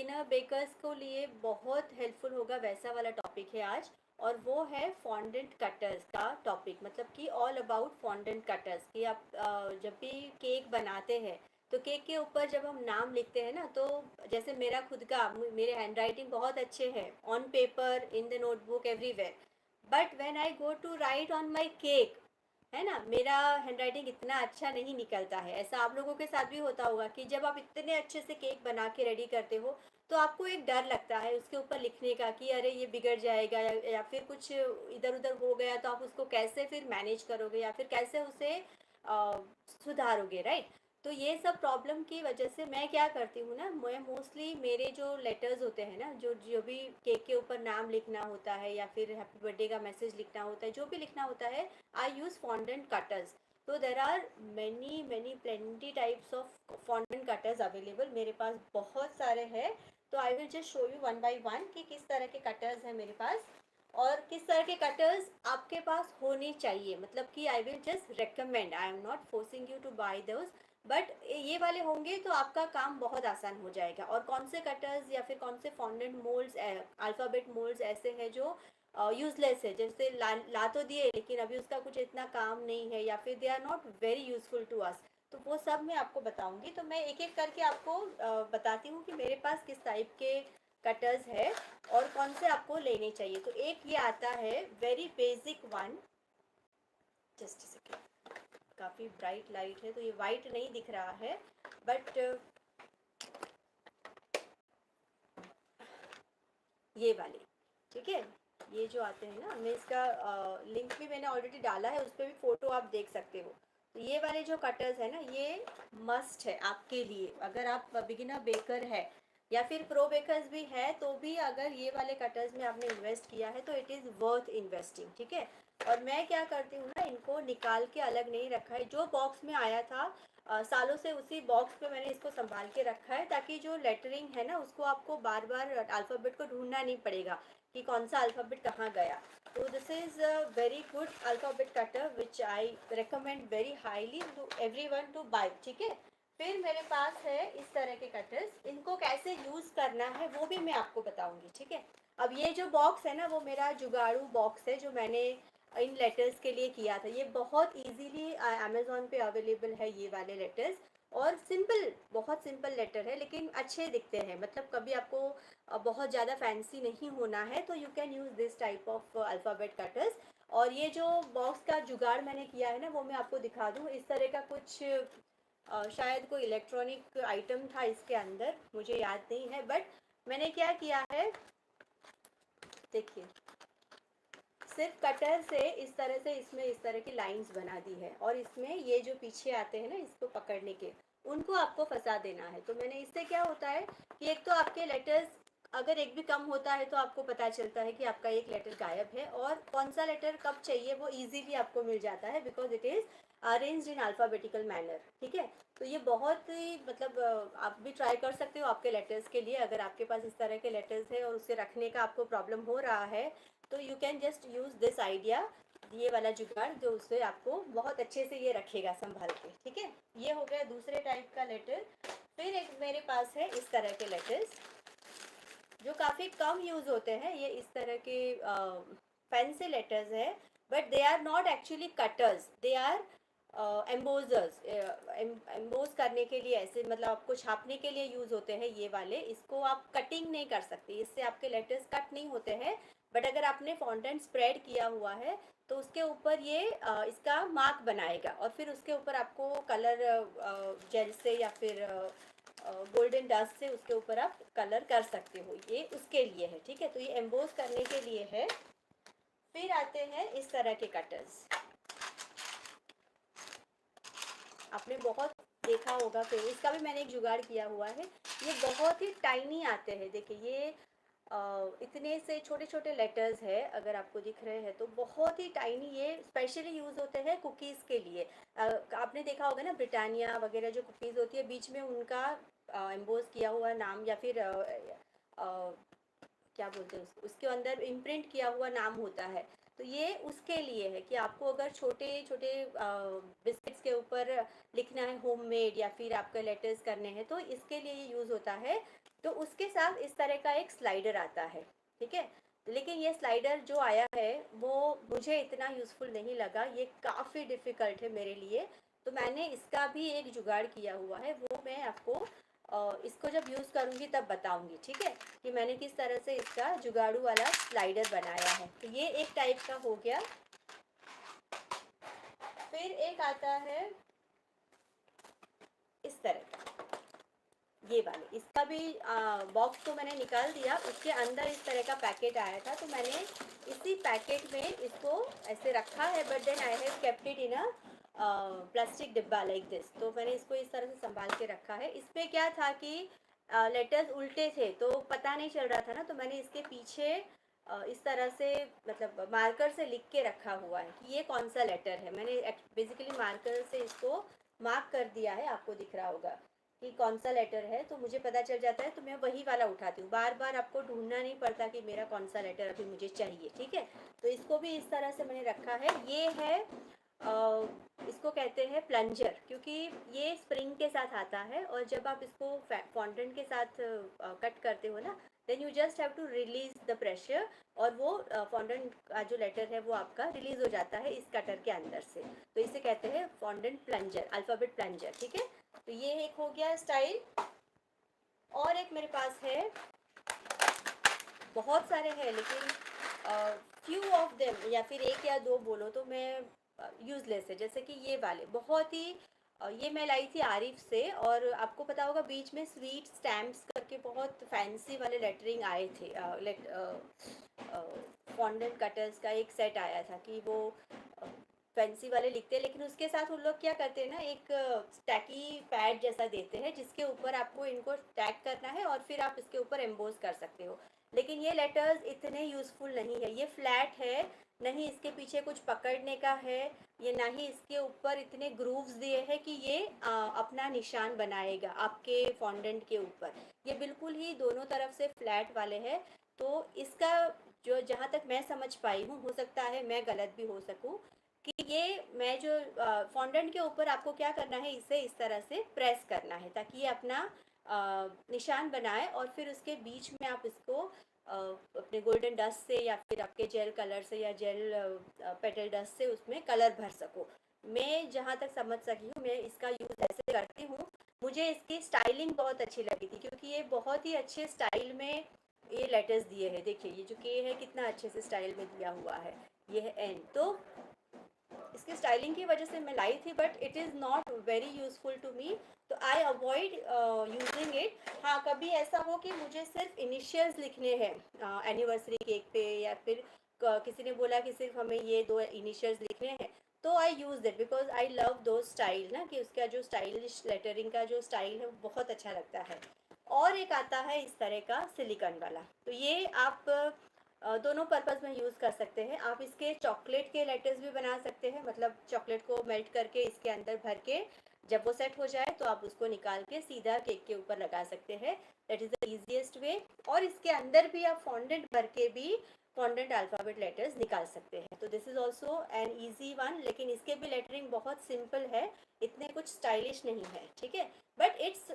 Beginner bakers को लिए बहुत हेल्पफुल होगा वैसा वाला टॉपिक है आज। और वो है फॉन्डेंट कटर्स का टॉपिक, मतलब कि ऑल अबाउट फॉन्डेंट कटर्स कि आप जब भी केक बनाते हैं तो केक के ऊपर जब हम नाम लिखते हैं ना, तो जैसे मेरा खुद का मेरे हैंड राइटिंग बहुत अच्छे हैं on paper, in the notebook, everywhere. But when I go to write on my cake, है ना, मेरा हैंडराइटिंग इतना अच्छा नहीं निकलता है। ऐसा आप लोगों के साथ भी होता होगा कि जब आप इतने अच्छे से केक बना के रेडी करते हो तो आपको एक डर लगता है उसके ऊपर लिखने का कि अरे ये बिगड़ जाएगा, या फिर कुछ इधर उधर हो गया तो आप उसको कैसे फिर मैनेज करोगे या फिर कैसे उसे सुधारोगे, राइट। तो ये सब प्रॉब्लम की वजह से मैं क्या करती हूँ ना, मैं मोस्टली मेरे जो लेटर्स होते हैं ना, जो जो भी केक के ऊपर नाम लिखना होता है या फिर हैप्पी बर्थडे का मैसेज लिखना होता है, जो भी लिखना होता है, I use fondant cutters. तो there are many plenty types of fondant cutters available. मेरे पास बहुत सारे हैं। तो I will just show you one by one कि किस तरह के कटर्स हैं मेरे पास और किस तरह के कटर्स आपके पास होने चाहिए। मतलब कि I will just recommend, I am not forcing you to buy those, but ये वाले होंगे तो आपका काम बहुत आसान हो जाएगा। और कौन से कटर्स या फिर कौन से फॉन्डेंट मोल्ड्स, अल्फ़ाबेट मोल्ड्स ऐसे हैं जो यूजलेस है, जैसे ला तो दिए लेकिन अभी उसका कुछ इतना काम नहीं है या फिर they are not very useful to us, तो वो सब मैं आपको बताऊंगी। तो मैं एक एक करके आपको बताती हूँ कि मेरे पास किस टाइप के कटर्स है और कौन से आपको लेने चाहिए। तो एक ये आता है very basic one, just second, काफ़ी ब्राइट लाइट है तो ये वाइट नहीं दिख रहा है, बट ये वाले, ठीक है। ये जो आते हैं ना, मैं इसका लिंक भी मैंने ऑलरेडी डाला है, उस पर भी फ़ोटो आप देख सकते हो। तो ये वाले जो कटर्स है ना, ये मस्ट है आपके लिए। अगर आप बिगिनर बेकर है या फिर प्रो बेकर्स भी है तो भी अगर ये वाले कटर्स में आपने इन्वेस्ट किया है तो इट इज़ वर्थ इन्वेस्टिंग, ठीक है। और मैं क्या करती हूँ ना, इनको निकाल के अलग नहीं रखा है, जो बॉक्स में आया था सालों से उसी बॉक्स पे मैंने इसको संभाल के रखा है, ताकि जो लेटरिंग है ना उसको आपको बार बार अल्फ़ाबेट को ढूंढना नहीं पड़ेगा कि कौन सा अल्फ़ाबेट कहाँ गया। तो this is a very good alphabet cutter which I recommend very highly to everyone to buy, ठीक है। फिर मेरे पास है इस तरह के कटर्स, इनको कैसे यूज़ करना है वो भी मैं आपको बताऊंगी, ठीक है। अब ये जो बॉक्स है ना, वो मेरा जुगाड़ू बॉक्स है जो मैंने इन लेटर्स के लिए किया था। ये बहुत इजीली अमेज़ॉन पे अवेलेबल है ये वाले लेटर्स। और सिंपल, बहुत सिंपल लेटर है लेकिन अच्छे दिखते हैं। मतलब कभी आपको बहुत ज़्यादा फैंसी नहीं होना है तो you can use this type of alphabet cutters. और ये जो बॉक्स का जुगाड़ मैंने किया है ना, वो मैं आपको दिखा दूँ। इस तरह का कुछ शायद कोई इलेक्ट्रॉनिक आइटम था इसके अंदर, मुझे याद नहीं है, बट मैंने क्या किया है, देखिए, सिर्फ कटर से इस तरह से इसमें इस तरह की लाइंस बना दी है और इसमें ये जो पीछे आते हैं ना इसको पकड़ने के, उनको आपको फंसा देना है। तो मैंने, इससे क्या होता है कि एक तो आपके लेटर्स अगर एक भी कम होता है तो आपको पता चलता है कि आपका एक लेटर गायब है, और कौन सा लेटर कब चाहिए वो इजीली आपको मिल जाता है, because it is arranged in alphabetical manner, ठीक है। तो ये बहुत ही मतलब आप भी ट्राई कर सकते हो आपके लेटर्स के लिए। अगर आपके पास इस तरह के लेटर्स है और उसे रखने का आपको प्रॉब्लम हो रहा है तो you can just use this idea, ये वाला जुगाड़ जो उससे आपको बहुत अच्छे से ये रखेगा संभाल के, ठीक है। ये हो गया दूसरे टाइप का लेटर। फिर एक मेरे पास है इस तरह के लेटर्स जो काफ़ी कम यूज़ होते हैं। ये इस तरह के फैंसी लेटर्स है, but they are not actually cutters, they are embossers. Emboss करने के लिए, ऐसे मतलब आपको छापने के लिए यूज़ होते हैं ये वाले। इसको आप कटिंग नहीं कर सकते, इससे आपके लेटर्स कट नहीं होते हैं। बट अगर आपने फॉन्टेंट स्प्रेड किया हुआ है तो उसके ऊपर ये इसका मार्क बनाएगा और फिर उसके ऊपर आपको कलर जेल से या फिर गोल्डन डस्ट से उसके ऊपर आप कलर कर सकते हो। ये उसके लिए है, ठीक है। तो ये एम्बोज करने के लिए है। फिर आते हैं इस तरह के कटर्स, आपने बहुत देखा होगा, फिर इसका भी मैंने एक जुगाड़ किया हुआ है। ये बहुत ही टाइनी आते हैं, देखिए ये इतने से छोटे छोटे लेटर्स है, अगर आपको दिख रहे हैं तो बहुत ही टाइनी। ये स्पेशली यूज़ होते हैं कुकीज़ के लिए। आपने देखा होगा ना, ब्रिटानिया वगैरह जो कुकीज़ होती है बीच में उनका एम्बोज किया हुआ नाम या फिर क्या बोलते हैं उसके अंदर इम्प्रिंट किया हुआ नाम होता है। तो ये उसके लिए है कि आपको अगर छोटे छोटे बिस्किट्स के ऊपर लिखना है होममेड या फिर आपका लेटर्स करने हैं तो इसके लिए ये यूज़ होता है। तो उसके साथ इस तरह का एक स्लाइडर आता है, ठीक है। लेकिन ये स्लाइडर जो आया है वो मुझे इतना यूज़फुल नहीं लगा, ये काफ़ी डिफ़िकल्ट है मेरे लिए। तो मैंने इसका भी एक जुगाड़ किया हुआ है, वो मैं आपको इसको जब यूज़ करूँगी तब बताऊँगी, ठीक है, कि मैंने किस तरह से इसका जुगाड़ू वाला स्लाइडर बनाया है। तो ये एक टाइप का हो गया। फिर एक आता है इस तरह का, ये वाले, इसका भी बॉक्स तो मैंने निकाल दिया, उसके अंदर इस तरह का पैकेट आया था, तो मैंने इसी पैकेट में इसको ऐसे रखा है, but then I have kept it in a plastic डिब्बा लाइक दिस। तो मैंने इसको इस तरह से संभाल के रखा है। इसमें क्या था कि लेटर्स उल्टे थे तो पता नहीं चल रहा था ना, तो मैंने इसके पीछे इस तरह से मतलब मार्कर से लिख के रखा हुआ है कि ये कौन सा लेटर है। मैंने बेसिकली मार्कर से इसको मार्क कर दिया है, आपको दिख रहा होगा कि कौन सा लेटर है, तो मुझे पता चल जाता है, तो मैं वही वाला उठाती हूँ। बार बार आपको ढूंढना नहीं पड़ता कि मेरा कौन सा लेटर अभी मुझे चाहिए, ठीक है। तो इसको भी इस तरह से मैंने रखा है। ये है इसको कहते हैं प्लंजर, क्योंकि ये स्प्रिंग के साथ आता है, और जब आप इसको फॉन्टेंट के साथ कट करते हो ना, then you just have to release the pressure, और वो फॉन्डेंट का जो लेटर है वो आपका रिलीज हो जाता है इस कटर के अंदर से। तो इसे कहते हैं फॉन्डेंट प्लंजर, अल्फ़ाबेट प्लंजर, ठीक है। तो ये एक हो गया स्टाइल। और एक मेरे पास है, बहुत सारे हैं लेकिन फ्यू ऑफ देम, या फिर एक या दो बोलो तो मैं यूजलेस है, जैसे कि ये वाले बहुत ही ये मैं लाई थी आरिफ से, और आपको पता होगा बीच में स्वीट स्टैम्प्स करके बहुत फैंसी वाले लेटरिंग आए थे, फॉन्डेंट कटर्स का एक सेट आया था कि वो फैंसी वाले लिखते हैं, लेकिन उसके साथ उन लोग क्या करते हैं ना, एक टैकी पैड जैसा देते हैं जिसके ऊपर आपको इनको टैग करना है और फिर आप इसके ऊपर एम्बोज कर सकते हो। लेकिन ये लेटर्स इतने यूज़फुल नहीं है, ये फ्लैट है, नहीं इसके पीछे कुछ पकड़ने का है, ये ना ही इसके ऊपर इतने ग्रूव्स दिए हैं कि ये अपना निशान बनाएगा आपके फॉन्डेंट के ऊपर। ये बिल्कुल ही दोनों तरफ से फ्लैट वाले हैं। तो इसका जो जहाँ तक मैं समझ पाई हूँ, हो सकता है मैं गलत भी हो सकूँ, कि ये मैं जो फॉन्डेंट के ऊपर आपको क्या करना है, इसे इस तरह से प्रेस करना है ताकि ये अपना निशान बनाए, और फिर उसके बीच में आप इसको अपने गोल्डन डस्ट से या फिर आपके जेल कलर से या जेल पेटल डस्ट से उसमें कलर भर सको। मैं जहाँ तक समझ सकी हूँ मैं इसका यूज़ ऐसे करती हूँ। मुझे इसकी स्टाइलिंग बहुत अच्छी लगी थी, क्योंकि ये बहुत ही अच्छे स्टाइल में ये लेटर्स दिए हैं। देखिए ये जो के है कितना अच्छे से स्टाइल में दिया हुआ है, ये है एन। तो इसकी स्टाइलिंग की वजह से मैं लाई थी, but it is not very useful to me, तो आई अवॉइड यूजिंग इट। हाँ, कभी ऐसा हो कि मुझे सिर्फ इनिशियल्स लिखने हैं एनिवर्सरी केक पे, या फिर किसी ने बोला कि सिर्फ हमें ये दो इनिशियल्स लिखने हैं, तो I use it because I love the style ना, कि उसका जो स्टाइलिश लेटरिंग का जो स्टाइल है वो बहुत अच्छा लगता है। और एक आता है इस तरह का सिलिकॉन वाला, तो ये आप दोनों पर्पज़ में यूज़ कर सकते हैं। आप इसके चॉकलेट के लेटर्स भी बना सकते हैं, मतलब चॉकलेट को मेल्ट करके इसके अंदर भर के जब वो सेट हो जाए तो आप उसको निकाल के सीधा केक के ऊपर लगा सकते हैं। That is the easiest way. और इसके अंदर भी आप फॉन्डेंट भर के भी फॉन्डेंट अल्फ़ाबेट लेटर्स निकाल सकते हैं। तो this is also an easy one, लेकिन इसके भी लेटरिंग बहुत सिंपल है, इतने कुछ स्टाइलिश नहीं है, ठीक है। बट इट्स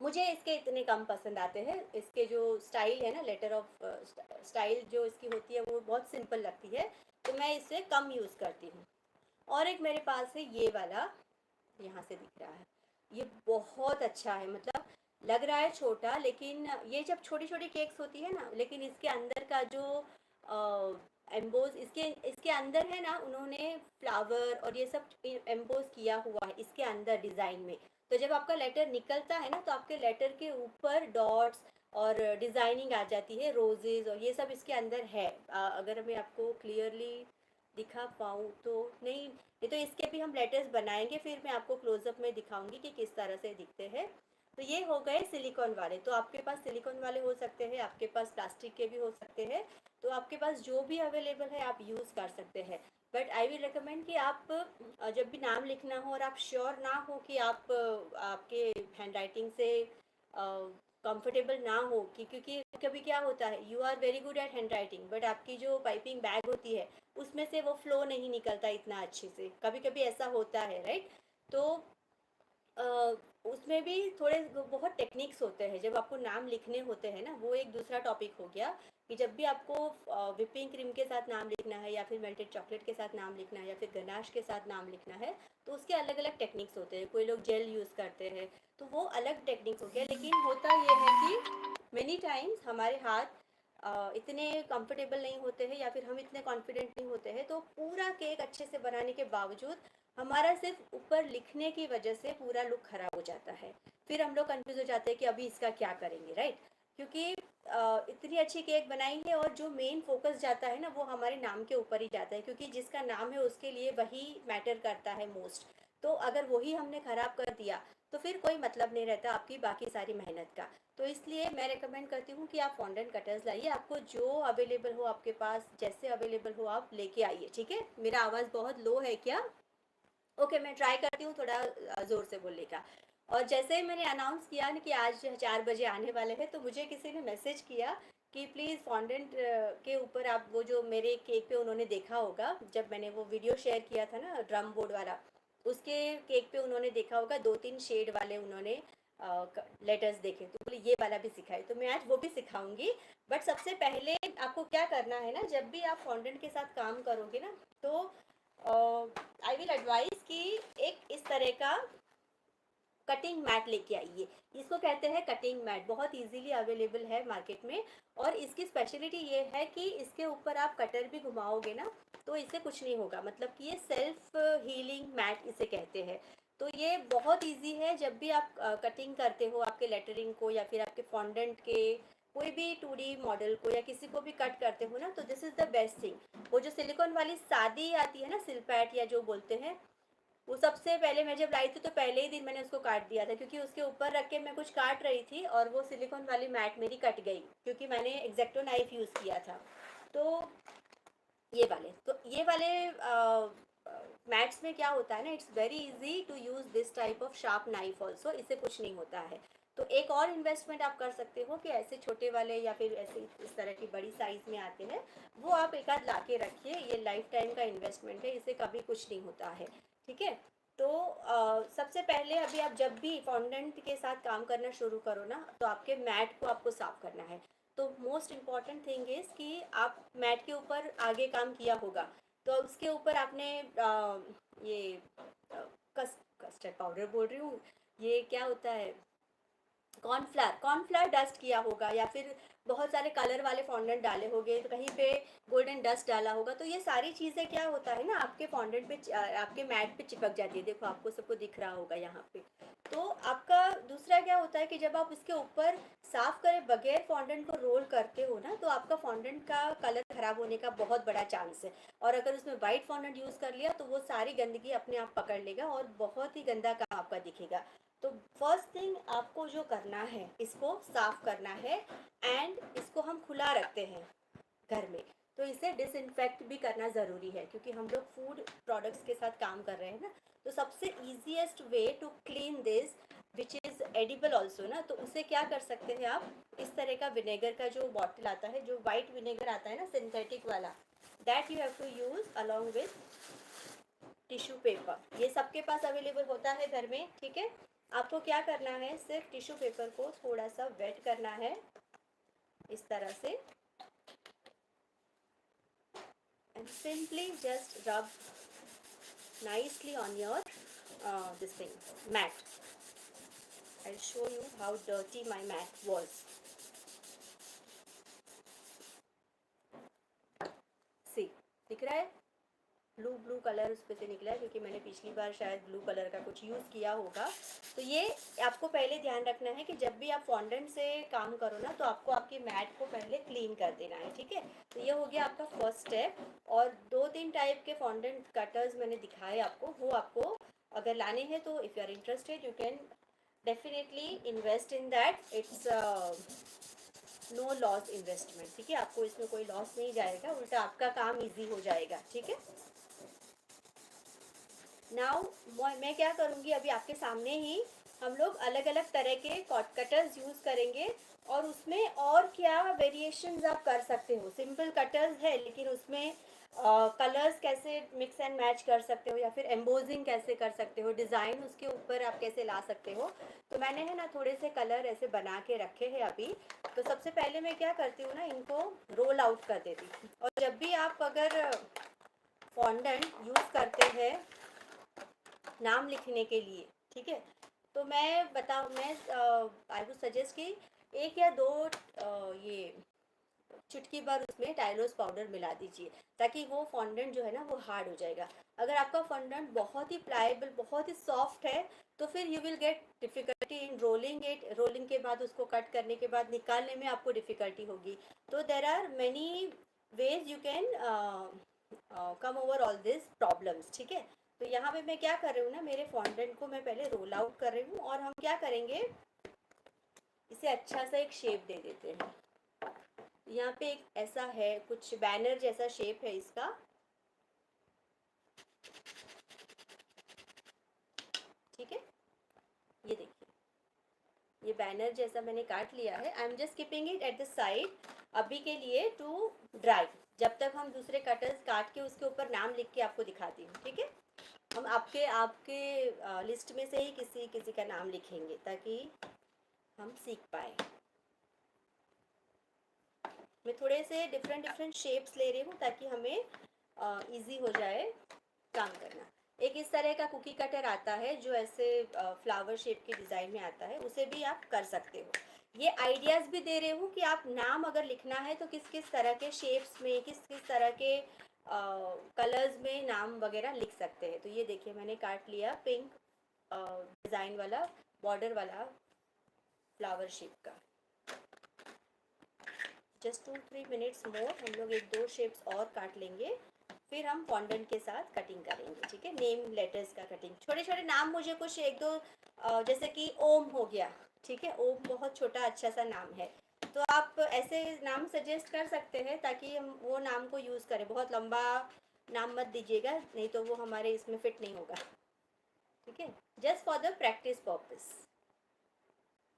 मुझे इसके इतने कम पसंद आते हैं। इसके जो स्टाइल है ना, लेटर ऑफ स्टाइल जो इसकी होती है वो बहुत सिंपल लगती है, तो मैं इसे कम यूज़ करती हूँ। और एक मेरे पास है ये वाला, यहाँ से दिख रहा है, ये बहुत अच्छा है। मतलब लग रहा है छोटा, लेकिन ये जब छोटी छोटी केक्स होती है ना, लेकिन इसके अंदर का जो एम्बोज इसके इसके अंदर है ना, उन्होंने फ्लावर और ये सब एम्बोज किया हुआ है इसके अंदर डिज़ाइन में। तो जब आपका लेटर निकलता है ना, तो आपके लेटर के ऊपर डॉट्स और डिज़ाइनिंग आ जाती है, रोजेज और ये सब इसके अंदर है। अगर मैं आपको क्लियरली दिखा पाऊँ तो नहीं, ये तो इसके भी हम लेटर्स बनाएंगे, फिर मैं आपको क्लोजअप में दिखाऊंगी कि किस तरह से दिखते हैं। तो ये हो गए सिलिकॉन वाले। तो आपके पास सिलिकॉन वाले हो सकते हैं, आपके पास प्लास्टिक के भी हो सकते हैं, तो आपके पास जो भी अवेलेबल है आप यूज़ कर सकते हैं। बट आई विल रिकमेंड कि आप जब भी नाम लिखना हो और आप श्योर ना हो कि आप आपके हैंड राइटिंग से कंफर्टेबल ना हो, कि क्योंकि कभी क्या होता है, you are very good at handwriting but आपकी जो पाइपिंग बैग होती है उसमें से वो फ्लो नहीं निकलता इतना अच्छे से, कभी कभी ऐसा होता है, राइट। तो उसमें भी थोड़े बहुत टेक्निक्स होते हैं। जब आपको नाम लिखने होते हैं ना, वो एक दूसरा टॉपिक हो गया कि जब भी आपको विपिंग क्रीम के साथ नाम लिखना है, या फिर मेल्टेड चॉकलेट के साथ नाम लिखना है, या फिर गनाश के साथ नाम लिखना है, तो उसके अलग अलग टेक्निक्स होते हैं। कोई लोग जेल यूज़ करते हैं, तो वो अलग टेक्निक्स हो गया। लेकिन होता ये है कि मेनी टाइम्स हमारे हाथ इतने कंफर्टेबल नहीं होते हैं, या फिर हम इतने कॉन्फिडेंट नहीं होते हैं, तो पूरा केक अच्छे से बनाने के बावजूद हमारा सिर्फ ऊपर लिखने की वजह से पूरा लुक खराब हो जाता है। फिर हम लोग कंफ्यूज हो जाते हैं कि अभी इसका क्या करेंगे, राइट? क्योंकि इतनी अच्छी केक बनाई है, और जो मेन फोकस जाता है ना, वो हमारे नाम के ऊपर ही जाता है, क्योंकि जिसका नाम है उसके लिए वही मैटर करता है मोस्ट। तो अगर वही हमने ख़राब कर दिया, तो फिर कोई मतलब नहीं रहता आपकी बाकी सारी मेहनत का। तो इसलिए मैं रेकमेंड करती हूँ कि आप फॉन्डेंट कटर्स लाइए, आपको जो अवेलेबल हो आपके पास, जैसे अवेलेबल हो आप लेके आइए, ठीक है? मेरा आवाज़ बहुत लो है क्या? ओके, मैं ट्राई करती हूँ थोड़ा ज़ोर से बोलने का। और जैसे ही मैंने अनाउंस किया ना कि आज 4 बजे आने वाले हैं, तो मुझे किसी ने मैसेज किया कि प्लीज़ फॉन्डेंट के ऊपर आप वो जो मेरे केक पे उन्होंने देखा होगा, जब मैंने वो वीडियो शेयर किया था ना ड्रम बोर्ड वाला, उसके केक पे उन्होंने देखा होगा 2-3 शेड वाले उन्होंने लेटर्स देखे, तो बोले ये वाला भी सिखाए। तो मैं आज वो भी सिखाऊंगी। बट सबसे पहले आपको क्या करना है ना, जब भी आप फॉन्डेंट के साथ काम करोगे ना, तो आई विल एडवाइस कि एक इस तरह का कटिंग मैट लेके आइए। इसको कहते हैं कटिंग मैट, बहुत इजीली अवेलेबल है मार्केट में। और इसकी स्पेशलिटी ये है कि इसके ऊपर आप कटर भी घुमाओगे ना, तो इससे कुछ नहीं होगा। मतलब कि ये सेल्फ हीलिंग मैट इसे कहते हैं। तो ये बहुत इजी है। जब भी आप कटिंग करते हो आपके लेटरिंग को, या फिर आपके फॉन्डेंट के कोई भी 2D मॉडल को, या किसी को भी कट करते हो ना, तो this is the best thing. वो जो सिलिकॉन वाली सादी आती है ना, सिलपैट या जो बोलते हैं, वो सबसे पहले मैं जब लाई थी तो पहले ही दिन मैंने उसको काट दिया था, क्योंकि उसके ऊपर रख के मैं कुछ काट रही थी और वो सिलिकॉन वाली मैट मेरी कट गई, क्योंकि मैंने एग्जैक्टो नाइफ यूज़ किया था। तो ये वाले मैट्स में क्या होता है ना, it's very easy to use this type of sharp knife also, इससे कुछ नहीं होता है। तो एक और इन्वेस्टमेंट आप कर सकते हो कि ऐसे छोटे वाले या फिर ऐसे इस तरह की बड़ी साइज़ में आते हैं, वो आप एक आध ला के रखिए। ये लाइफ टाइम का इन्वेस्टमेंट है, इससे कभी कुछ नहीं होता है, ठीक है? तो सबसे पहले अभी आप जब भी फॉन्डेंट के साथ काम करना शुरू करो ना, तो आपके मैट को आपको साफ करना है। तो मोस्ट इम्पॉर्टेंट थिंग इज़ कि आप मैट के ऊपर आगे काम किया होगा, तो उसके ऊपर आपने ये कस्टर्ड पाउडर बोल रही हूँ, ये क्या होता है, कॉर्नफ्लावर डस्ट किया होगा, या फिर बहुत सारे कलर वाले फॉन्डेंट डाले होंगे, तो कहीं पे गोल्डन डस्ट डाला होगा। तो ये सारी चीज़ें क्या होता है ना, आपके फॉन्डेंट पे आपके मैट पे चिपक जाती है। देखो आपको सबको दिख रहा होगा यहाँ पे। तो आपका दूसरा क्या होता है कि जब आप इसके ऊपर साफ करे बगैर फॉन्डेंट को रोल करते हो ना, तो आपका फॉन्डेंट का कलर खराब होने का बहुत बड़ा चांस है। और अगर उसमें वाइट फॉन्डेंट यूज़ कर लिया, तो वो सारी गंदगी अपने आप पकड़ लेगा और बहुत ही गंदा काम आपका दिखेगा। तो फर्स्ट थिंग आपको जो करना है, इसको साफ करना है। एंड इसको हम खुला रखते हैं घर में, तो इसे डिसइंफेक्ट भी करना ज़रूरी है, क्योंकि हम लोग फूड प्रोडक्ट्स के साथ काम कर रहे हैं ना। तो सबसे easiest way to clean this which is edible also ना, तो उसे क्या कर सकते हैं आप, इस तरह का विनेगर का जो बॉटल आता है, जो वाइट विनेगर आता है ना सिंथेटिक वाला, that you have to use along with tissue paper. ये सबके पास अवेलेबल होता है घर में, ठीक है? आपको क्या करना है, सिर्फ टिश्यू पेपर को थोड़ा सा वेट करना है इस तरह से, and simply just rub nicely on your this thing mat. I'll show you how dirty my mat was. See, दिख रहा है? ब्लू ब्लू कलर उस पर से निकला है, क्योंकि मैंने पिछली बार शायद ब्लू कलर का कुछ यूज़ किया होगा। तो ये आपको पहले ध्यान रखना है कि जब भी आप फॉन्डेंट से काम करो ना, तो आपको आपकी मैट को पहले क्लीन कर देना है, ठीक है? तो ये हो गया आपका फर्स्ट स्टेप। और 2-3 टाइप के फॉन्डेंट कटर्स मैंने दिखाए आपको, वो आपको अगर लाने हैं तो if you are interested you can definitely invest in that. It's no loss investment, ठीक है? आपको इसमें कोई लॉस नहीं जाएगा, उल्टा आपका काम ईजी हो जाएगा, ठीक है? नाउ मैं क्या करूँगी, अभी आपके सामने ही हम लोग अलग अलग तरह के कटर्स यूज़ करेंगे, और उसमें और क्या वेरिएशंस आप कर सकते हो। सिंपल कटर्स है लेकिन उसमें कलर्स कैसे मिक्स एंड मैच कर सकते हो, या फिर एम्बोजिंग कैसे कर सकते हो, डिज़ाइन उसके ऊपर आप कैसे ला सकते हो। तो मैंने है ना थोड़े से कलर ऐसे बना के रखे हैं अभी। तो सबसे पहले मैं क्या करती हूँ ना, इनको रोल आउट कर देती हूँ। और जब भी आप अगर फॉन्डेंट यूज़ करते हैं नाम लिखने के लिए, ठीक है, तो मैं आई वुड सजेस्ट कि एक या दो ये चुटकी भर उसमें टाइलोस पाउडर मिला दीजिए, ताकि वो फॉन्डेंट जो है ना वो हार्ड हो जाएगा। अगर आपका फॉन्डेंट बहुत ही प्लायबल, बहुत ही सॉफ्ट है, तो फिर you will get difficulty in rolling it. Rolling के बाद उसको कट करने के बाद निकालने में आपको डिफ़िकल्टी होगी। तो there are many ways you can come over all this problems, ठीक है। तो यहाँ पे मैं क्या कर रही हूँ ना, मेरे फॉन्डेंट को मैं पहले रोल आउट कर रही हूँ, और हम क्या करेंगे, इसे अच्छा सा एक शेप दे देते हैं। यहाँ पे एक ऐसा है, कुछ बैनर जैसा शेप है इसका, ठीक है। ये देखिए, ये बैनर जैसा मैंने काट लिया है। I am just keeping it at the side अभी के लिए टू ड्राई, जब तक हम दूसरे कटर्स काट के उसके ऊपर नाम लिख के आपको दिखाती हूँ, ठीक है। हम आपके आपके लिस्ट में से ही किसी किसी का नाम लिखेंगे ताकि हम सीख पाए। मैं थोड़े से डिफरेंट डिफरेंट शेप्स ले रही हूँ ताकि हमें इजी हो जाए काम करना। एक इस तरह का कुकी कटर आता है जो ऐसे फ्लावर शेप के डिज़ाइन में आता है, उसे भी आप कर सकते हो। ये आइडियाज़ भी दे रही हूँ कि आप नाम अगर लिखना है तो किस किस तरह के शेप्स में, किस किस तरह के कलर्स में नाम वगैरह लिख सकते हैं। तो ये देखिए, मैंने काट लिया पिंक डिज़ाइन वाला, बॉर्डर वाला फ्लावर शेप का। जस्ट 2-3 मिनट्स मोर, हम लोग एक दो शेप्स और काट लेंगे, फिर हम फॉन्डेंट के साथ कटिंग करेंगे, ठीक है। नेम लेटर्स का कटिंग, छोटे छोटे नाम, मुझे कुछ एक दो जैसे कि ओम हो गया, ठीक है। ओम बहुत छोटा अच्छा सा नाम है, तो आप ऐसे नाम सजेस्ट कर सकते हैं ताकि हम वो नाम को यूज़ करें। बहुत लंबा नाम मत दीजिएगा, नहीं तो वो हमारे इसमें फिट नहीं होगा, ठीक है। Just for the practice purpose,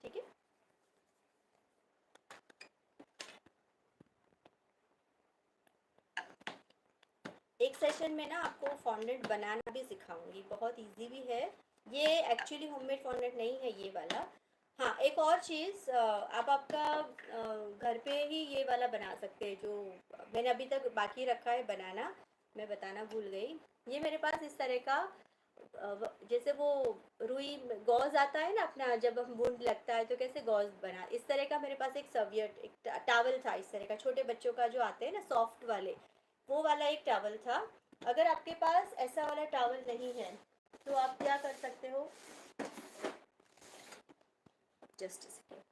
ठीक है। एक सेशन में ना आपको फॉन्डेंट बनाना भी सिखाऊंगी, बहुत इजी भी है। ये एक्चुअली होममेड फॉन्डेंट नहीं है ये वाला। हाँ, एक और चीज़, आप आपका घर पे ही ये वाला बना सकते हैं, जो मैंने अभी तक बाकी रखा है बनाना, मैं बताना भूल गई। ये मेरे पास इस तरह का जैसे वो रुई गॉज आता है ना अपना, जब हम वुंड लगता है तो कैसे गॉज बना, इस तरह का मेरे पास एक सर्वियट, एक टावल था इस तरह का, छोटे बच्चों का जो आते हैं ना सॉफ्ट वाले, वो वाला एक टॉवल था। अगर आपके पास ऐसा वाला टॉवल नहीं है तो आप क्या कर सकते हो, जस्ट सेकेंड,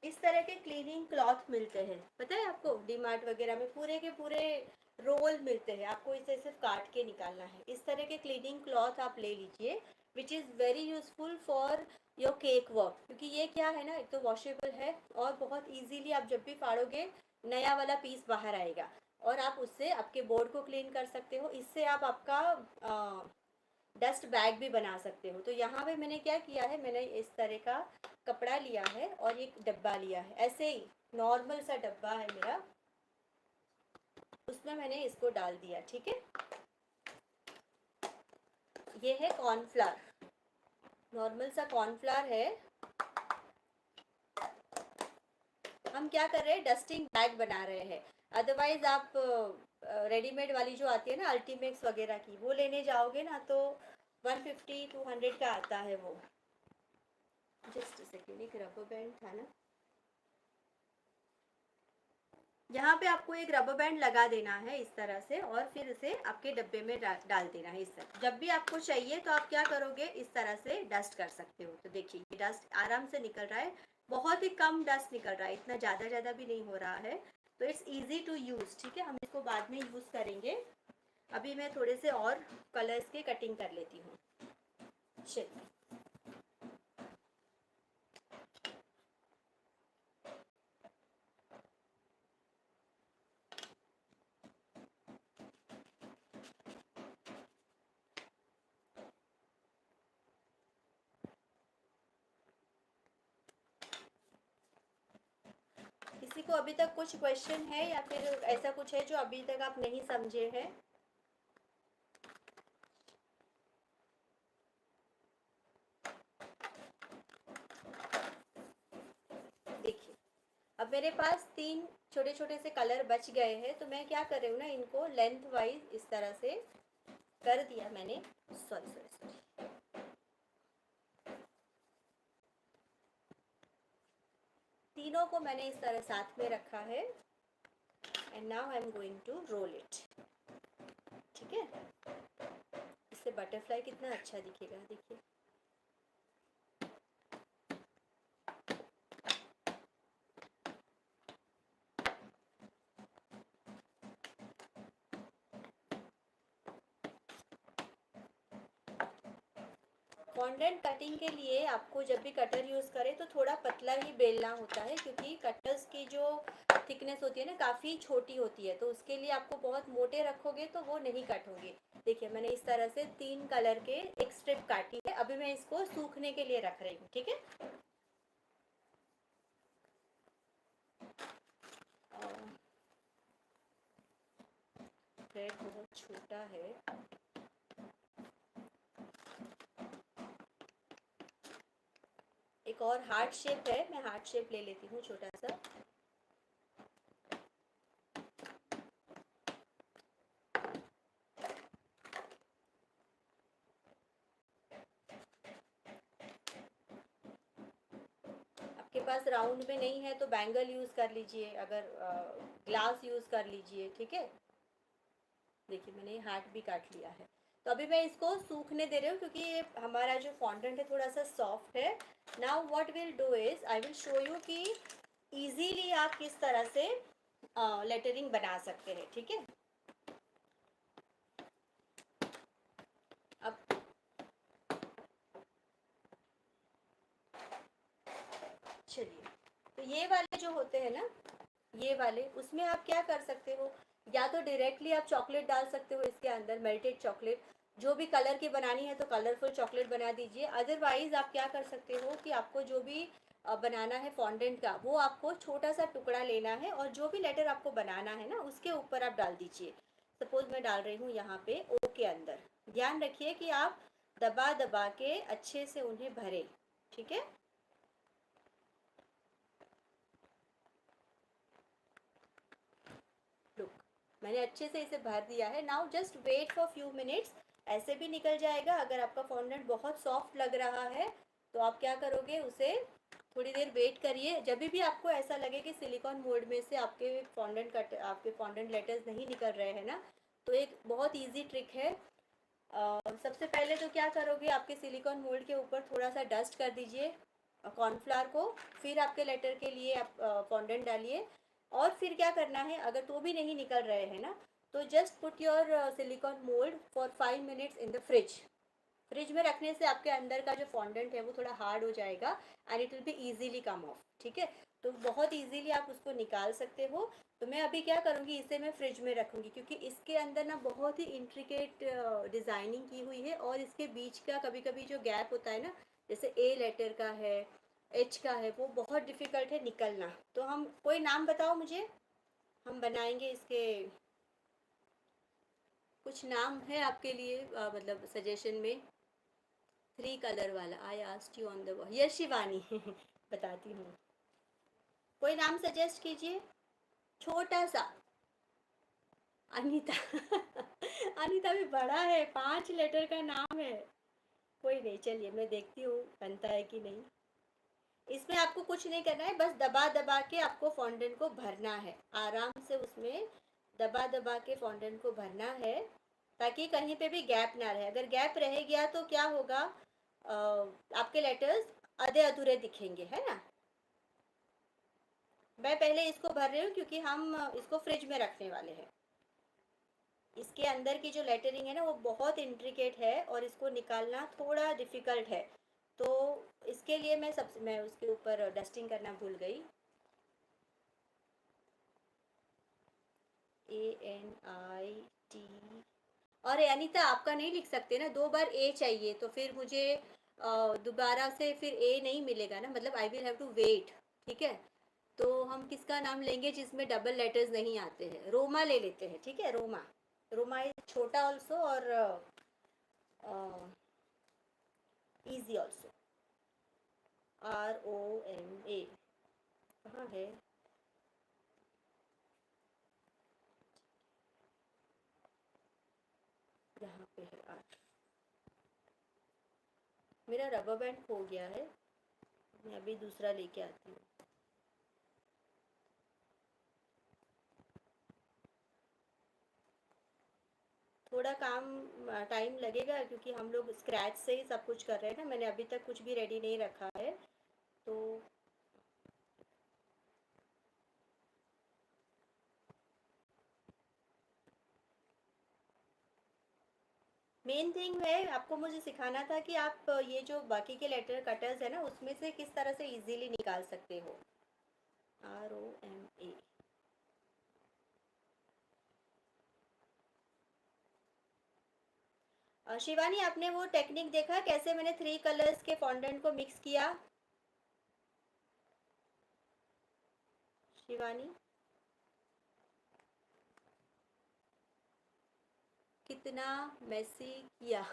इस तरह के क्लीनिंग क्लॉथ मिलते हैं, पता है आपको, डी मार्ट वगैरह में पूरे के पूरे रोल मिलते हैं, आपको इसे सिर्फ काट के निकालना है। इस तरह के क्लीनिंग क्लॉथ आप ले लीजिए, which is very useful for your cake work, क्योंकि ये क्या है ना, एक तो वॉशेबल है और बहुत इजीली आप जब भी फाड़ोगे नया वाला पीस बाहर आएगा, और आप उससे आपके बोर्ड को क्लीन कर सकते हो। इससे आप आपका डस्ट बैग भी बना सकते हो। तो यहाँ पे मैंने क्या किया है, मैंने इस तरह का कपड़ा लिया है और एक डब्बा लिया है, ऐसे ही नॉर्मल सा डब्बा है मेरा, उसमें मैंने इसको डाल दिया, ठीक है। ये है कॉर्नफ्लावर, नॉर्मल सा कॉर्नफ्लावर है। हम क्या कर रहे हैं, डस्टिंग बैग बना रहे हैं। अदरवाइज आप रेडीमेड वाली जो आती है ना अल्टीमेक्स वगैरह की, वो लेने जाओगे ना तो 150-200 का आता है वो। जस्ट सेकेंड, एक रबर बैंड था ना, यहाँ पे आपको एक रबर बैंड लगा देना है इस तरह से, और फिर इसे आपके डब्बे में डाल देना है इस तरह। जब भी आपको चाहिए तो आप क्या करोगे, इस तरह से डस्ट कर सकते हो। तो देखिए ये डस्ट आराम से निकल रहा है, बहुत ही कम डस्ट निकल रहा है, इतना ज़्यादा भी नहीं हो रहा है। तो इट्स ईजी टू यूज़, ठीक है। हम इसको बाद में यूज़ करेंगे, अभी मैं थोड़े से और कलर्स की कटिंग कर लेती हूँ। चलिए, किसी को अभी तक कुछ क्वेश्चन है या फिर ऐसा कुछ है जो अभी तक आप नहीं समझे हैं? देखिए, अब मेरे पास 3 छोटे छोटे से कलर बच गए हैं, तो मैं क्या कर रही हूँ ना, इनको लेंथ वाइज इस तरह से कर दिया मैंने। सॉरी सॉरी सॉरी, तीनों को मैंने इस तरह साथ में रखा है। And now I am going to roll it. ठीक है, इससे बटरफ्लाई कितना अच्छा दिखेगा, देखिए। फॉन्डेंट कटिंग के लिए आपको जब भी कटर यूज़ करें तो थोड़ा पतला ही बेलना होता है, क्योंकि कटर्स की जो थिकनेस होती है ना काफ़ी छोटी होती है, तो उसके लिए आपको बहुत मोटे रखोगे तो वो नहीं कट होंगे। देखिए, मैंने इस तरह से 3 कलर के एक स्ट्रिप काटी है। अभी मैं इसको सूखने के लिए रख रही हूँ। ठीक है, थ्रेड बहुत छोटा है। एक और हार्ट शेप है, मैं हार्ट शेप ले लेती हूँ छोटा सा। आपके पास राउंड में नहीं है तो बैंगल यूज़ कर लीजिए, अगर ग्लास यूज़ कर लीजिए। ठीक है, देखिए मैंने हार्ट भी काट लिया है। तो अभी मैं इसको सूखने दे रही हूँ, क्योंकि ये हमारा जो फॉन्डेंट है थोड़ा सा सॉफ्ट है। Now what will do is I will show you कि इजीली आप किस तरह से लेटरिंग बना सकते हैं। ठीक है, अब चलिए, तो ये वाले जो होते हैं ना, ये वाले, उसमें आप क्या कर सकते हो, या तो डायरेक्टली आप चॉकलेट डाल सकते हो इसके अंदर, मेल्टेड चॉकलेट। जो भी कलर की बनानी है तो कलरफुल चॉकलेट बना दीजिए। अदरवाइज आप क्या कर सकते हो कि आपको जो भी बनाना है फॉन्डेंट का, वो आपको छोटा सा टुकड़ा लेना है और जो भी लेटर आपको बनाना है ना उसके ऊपर आप डाल दीजिए। सपोज मैं डाल रही हूँ यहाँ पे ओ के अंदर। ध्यान रखिए कि आप दबा दबा के अच्छे से उन्हें भरें। ठीक है, लुक, मैंने अच्छे से इसे भर दिया है। Now just wait for few minutes. ऐसे भी निकल जाएगा। अगर आपका फॉन्डेंट बहुत सॉफ्ट लग रहा है तो आप क्या करोगे, उसे थोड़ी देर वेट करिए। जब भी आपको ऐसा लगे कि सिलिकॉन मोल्ड में से आपके फॉन्डेंट लेटर्स नहीं निकल रहे हैं ना, तो एक बहुत ईजी ट्रिक है। सबसे पहले तो क्या करोगे, आपके सिलिकॉन मोल्ड के ऊपर थोड़ा सा डस्ट कर दीजिए कॉर्नफ्लावर को। फिर आपके लेटर के लिए आप फॉन्डेंट डालिए। और फिर क्या करना है, अगर तो भी नहीं निकल रहे हैं ना, तो just put your silicone mould for 5 minutes in the fridge. Fridge में रखने से आपके अंदर का जो फॉन्डेंट है वो थोड़ा हार्ड हो जाएगा and it will be easily come of. ठीक है, तो बहुत इजीली आप उसको निकाल सकते हो। तो मैं अभी क्या करूँगी, इसे मैं फ्रिज में रखूँगी, क्योंकि इसके अंदर ना बहुत ही इंट्रिकेट डिज़ाइनिंग की हुई है। और इसके बीच का कभी कभी जो गैप होता है ना, जैसे ए लेटर का है, एच का है, वो बहुत डिफ़िकल्ट है निकलना। तो हम, कोई नाम बताओ मुझे, हम बनाएंगे इसके। कुछ नाम है आपके लिए मतलब सजेशन में? 3 कलर वाला, I asked you on the wall, yes Shivani. बताती हूँ, कोई नाम सजेस्ट कीजिए छोटा सा। अनीता। अनीता भी बड़ा है, 5 लेटर का नाम है। कोई नहीं, चलिए मैं देखती हूँ बनता है कि नहीं। इसमें आपको कुछ नहीं करना है, बस दबा दबा के आपको फॉन्डेंट को भरना है। आराम से उसमें दबा दबा के फॉन्डेंट को भरना है, ताकि कहीं पे भी गैप ना रहे। अगर गैप रह गया तो क्या होगा, आपके लेटर्स आधे अधूरे दिखेंगे, है ना। मैं पहले इसको भर रही हूँ, क्योंकि हम इसको फ्रिज में रखने वाले हैं। इसके अंदर की जो लेटरिंग है ना वो बहुत इंट्रिकेट है और इसको निकालना थोड़ा डिफ़िकल्ट है। तो इसके लिए मैं उसके ऊपर डस्टिंग करना भूल गई। ANIT। और अनीता, आपका नहीं लिख सकते ना, 2 बार ए चाहिए, तो फिर मुझे दोबारा से फिर ए नहीं मिलेगा ना, मतलब I will have to wait. ठीक है, तो हम किसका नाम लेंगे जिसमें डबल लेटर्स नहीं आते हैं? रोमा ले लेते हैं, ठीक है, रोमा। रोमा इज छोटा ऑल्सो और इजी ऑल्सो। ROMA कहाँ है? यहाँ पे है आर। मेरा रबर बैंड खो गया है, मैं अभी दूसरा लेके आती हूँ। थोड़ा काम टाइम लगेगा क्योंकि हम लोग स्क्रैच से ही सब कुछ कर रहे हैं ना, मैंने अभी तक कुछ भी रेडी नहीं रखा है। तो मेन थिंग है आपको मुझे सिखाना था कि आप ये जो बाकी के लेटर कटर्स है ना उसमें से किस तरह से इजीली निकाल सकते हो। ROMA। शिवानी, आपने वो टेक्निक देखा कैसे मैंने 3 कलर्स के फॉन्डेंट को मिक्स किया? शिवानी, कितना मेसी किया।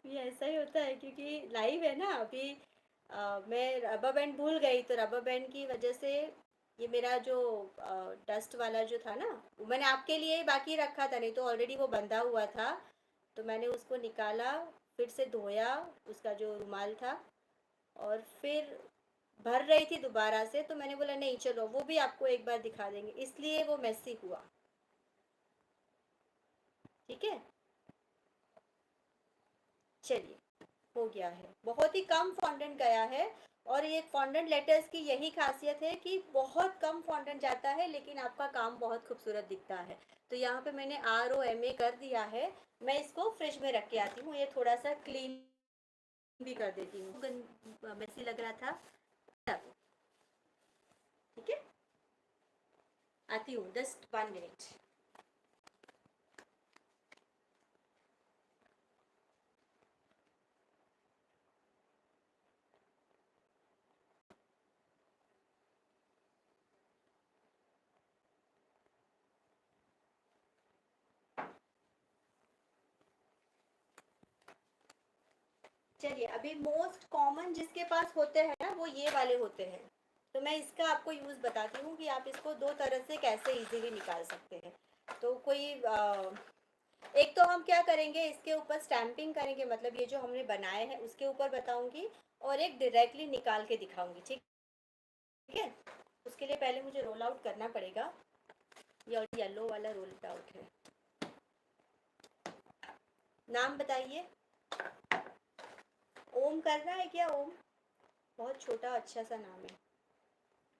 ये ऐसा ही होता है क्योंकि लाइव है ना अभी। मैं रबर बैंड भूल गई तो रबर बैंड की वजह से ये मेरा जो डस्ट वाला जो था ना वो मैंने आपके लिए ही बाकी रखा था, नहीं तो ऑलरेडी वो बंधा हुआ था। तो मैंने उसको निकाला, फिर से धोया उसका जो रुमाल था, और फिर भर रही थी दोबारा से, तो मैंने बोला नहीं चलो वो भी आपको एक बार दिखा देंगे, इसलिए वो मेसी हुआ। ठीक है, चलिए, हो गया है, बहुत ही कम फॉन्डेंट गया है। और ये फॉन्डेंट लेटर्स की यही खासियत है कि बहुत कम फॉन्डेंट जाता है लेकिन आपका काम बहुत खूबसूरत दिखता है। तो यहाँ पे मैंने ROMA कर दिया है। मैं इसको फ्रिज में रख के आती हूँ, ये थोड़ा सा क्लीन भी कर देती हूँ, मेसी लग रहा था। ठीक है, आती हूँ, जस्ट 1 मिनट। चलिए, अभी मोस्ट कॉमन जिसके पास होते हैं ना वो ये वाले होते हैं। तो मैं इसका आपको यूज़ बताती हूँ कि आप इसको दो तरह से कैसे इजीली निकाल सकते हैं। तो कोई एक तो हम क्या करेंगे, इसके ऊपर स्टैंपिंग करेंगे, मतलब ये जो हमने बनाए हैं उसके ऊपर बताऊंगी, और एक डायरेक्टली निकाल के दिखाऊंगी। ठीक है, उसके लिए पहले मुझे रोल आउट करना पड़ेगा। ये येलो वाला रोल आउट है। नाम बताइए, ओम करना है क्या? ओम बहुत छोटा अच्छा सा नाम है।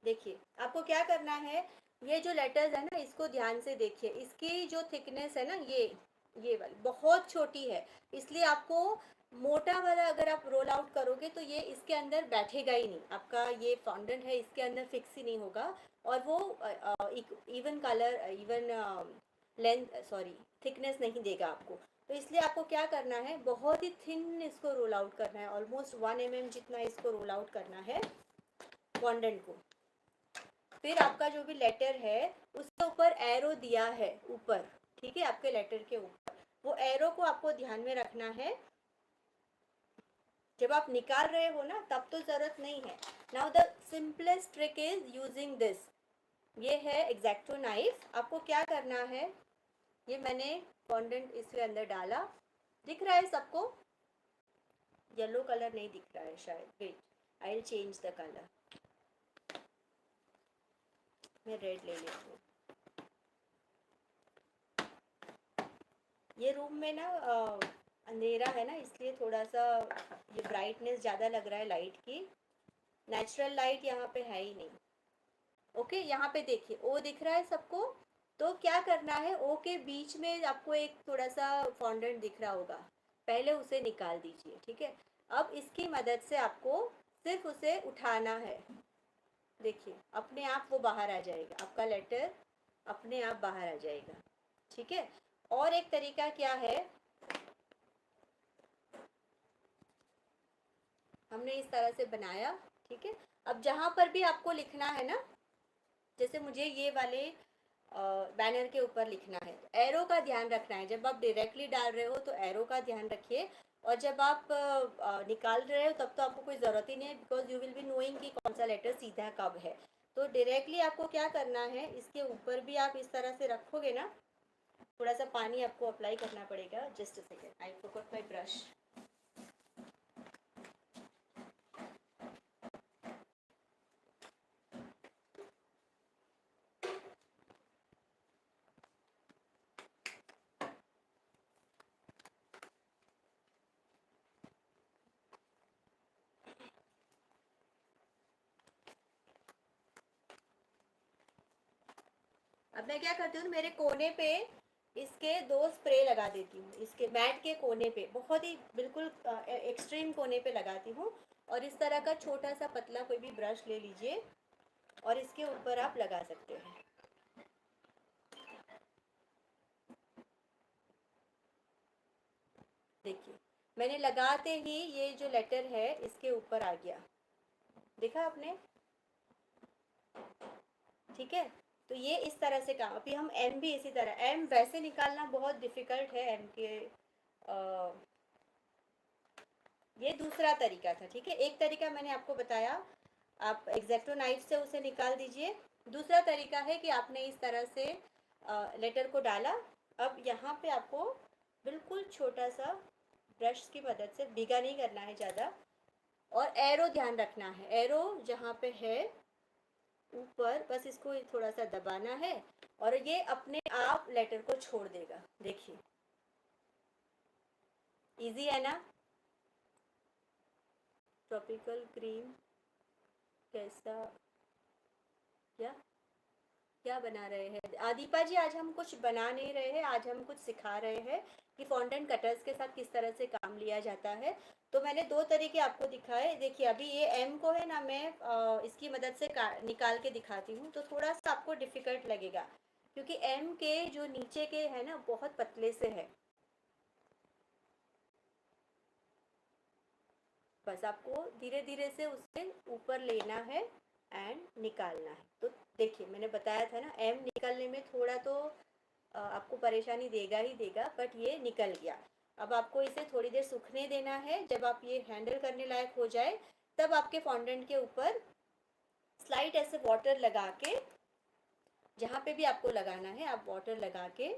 देखिए, आपको क्या करना है, ये जो लेटर्स है ना इसको ध्यान से देखिए, इसकी जो थिकनेस है ना ये वाली बहुत छोटी है, इसलिए आपको मोटा वाला अगर आप रोल आउट करोगे तो ये इसके अंदर बैठेगा ही नहीं, आपका ये फॉन्डेंट है इसके अंदर फिक्स ही नहीं होगा, और वो even colour, even length, sorry, thickness नहीं देगा आपको। तो इसलिए आपको क्या करना है, बहुत ही थिन इसको रोल आउट करना है, ऑलमोस्ट 1 mm जितना इसको रोल आउट करना है फॉन्डेंट को। फिर आपका जो भी लेटर है उसके ऊपर एरो दिया है ऊपर, ठीक है, आपके लेटर के ऊपर, वो एरो को आपको ध्यान में रखना है। जब आप निकाल रहे हो ना तब तो जरूरत नहीं है। Now the simplest trick is using this. ये है एग्जैक्टो नाइफ। आपको क्या करना है, ये मैंने फॉन्डेंट इसके अंदर डाला, दिख रहा है सबको? येलो कलर नहीं दिख रहा है शायद, wait I will change the colour. मैं रेड ले लेती हूँ। ये रूम में ना अंधेरा है ना, इसलिए थोड़ा सा ये ब्राइटनेस ज़्यादा लग रहा है लाइट की। नेचुरल लाइट यहाँ पे है ही नहीं। ओके, यहाँ पे देखिए ओ दिख रहा है सबको? तो क्या करना है, ओ के बीच में आपको एक थोड़ा सा फॉन्डेंट दिख रहा होगा, पहले उसे निकाल दीजिए। ठीक है, अब इसकी मदद से आपको सिर्फ उसे उठाना है। देखिए अपने आप वो बाहर आ जाएगा, आपका लेटर अपने आप बाहर आ जाएगा। ठीक है, और एक तरीका क्या है, हमने इस तरह से बनाया, ठीक है। अब जहाँ पर भी आपको लिखना है ना, जैसे मुझे ये वाले बैनर के ऊपर लिखना है, एरो का ध्यान रखना है। जब आप डायरेक्टली डाल रहे हो तो एरो का ध्यान रखिए, और जब आप निकाल रहे हो तब तो आपको कोई ज़रूरत ही नहीं है, because you will be knowing कि कौन सा लेटर सीधा कब है। तो डायरेक्टली आपको क्या करना है, इसके ऊपर भी आप इस तरह से रखोगे ना, थोड़ा सा पानी आपको अप्लाई करना पड़ेगा। Just a second, I forgot my brush. अब मैं क्या करती हूँ, मेरे कोने पे इसके 2 स्प्रे लगा देती हूँ, इसके मैट के कोने पे, बहुत ही बिल्कुल एक्सट्रीम कोने पे लगाती हूँ। और इस तरह का छोटा सा पतला कोई भी ब्रश ले लीजिए और इसके ऊपर आप लगा सकते हैं। देखिए, मैंने लगाते ही ये जो लेटर है इसके ऊपर आ गया, देखा आपने? ठीक है। तो ये इस तरह से काम, अभी हम एम भी इसी तरह, एम वैसे निकालना बहुत डिफिकल्ट है एम के। ये दूसरा तरीका था, ठीक है। एक तरीका मैंने आपको बताया, आप एग्जैक्टो नाइफ से उसे निकाल दीजिए। दूसरा तरीका है कि आपने इस तरह से लेटर को डाला। अब यहाँ पे आपको बिल्कुल छोटा सा ब्रश की मदद से, भीगा नहीं करना है ज़्यादा, और एरो ध्यान रखना है, एरो जहाँ पे है ऊपर, बस इसको थोड़ा सा दबाना है और ये अपने आप लेटर को छोड़ देगा। देखिए, इजी है ना? ट्रॉपिकल क्रीम कैसा, क्या क्या बना रहे हैं आदिपा जी? आज हम कुछ बना नहीं रहे हैं, आज हम कुछ सिखा रहे हैं कि फॉन्टेन कटर्स के साथ किस तरह से काम लिया जाता है। तो मैंने 2 तरीके आपको दिखाए। देखिए, अभी ये एम को है ना, मैं इसकी मदद से निकाल के दिखाती हूँ, तो थोड़ा सा आपको डिफिकल्ट लगेगा, क्योंकि एम के जो नीचे के है ना बहुत पतले से है। बस आपको धीरे धीरे से उससे ऊपर लेना है एंड निकालना है। तो देखिए, मैंने बताया था ना, एम निकलने में थोड़ा तो आपको परेशानी देगा ही देगा, बट ये निकल गया। अब आपको इसे थोड़ी देर सूखने देना है। जब आप ये हैंडल करने लायक हो जाए, तब आपके फॉन्डेंट के ऊपर स्लाइट ऐसे वाटर लगा के, जहाँ पे भी आपको लगाना है आप वाटर लगा के,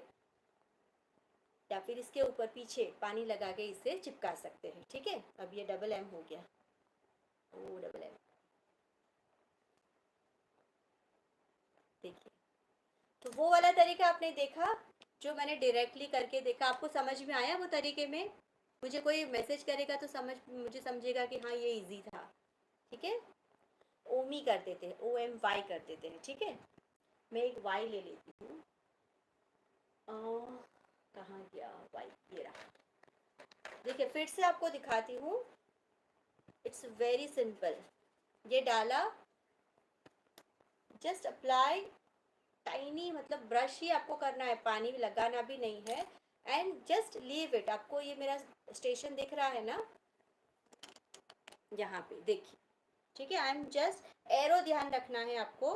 या फिर इसके ऊपर पीछे पानी लगा के इसे चिपका सकते हैं। ठीक है। अब ये डबल एम हो गया, ओ डबल एम। देखिए, तो वो वाला तरीका आपने देखा, जो मैंने डायरेक्टली करके देखा, आपको समझ में आया वो तरीके में? मुझे कोई मैसेज करेगा तो मुझे समझेगा कि हाँ ये इजी था। ठीक है। ओमी कर देते हैं, ओ एम वाई कर देते हैं। ठीक है। मैं एक वाई ले लेती हूँ। कहाँ गया वाई? ये रहा। देखिए, फिर से आपको दिखाती हूँ। It's very simple. ये डाला, जस्ट अप्लाई टाइनी, मतलब ब्रश ही आपको करना है, पानी लगाना भी नहीं है। And just leave it. आपको ये मेरा स्टेशन दिख रहा है ना, यहाँ पे देखिए। ठीक है। आई एम जस्ट, एरो ध्यान रखना है आपको,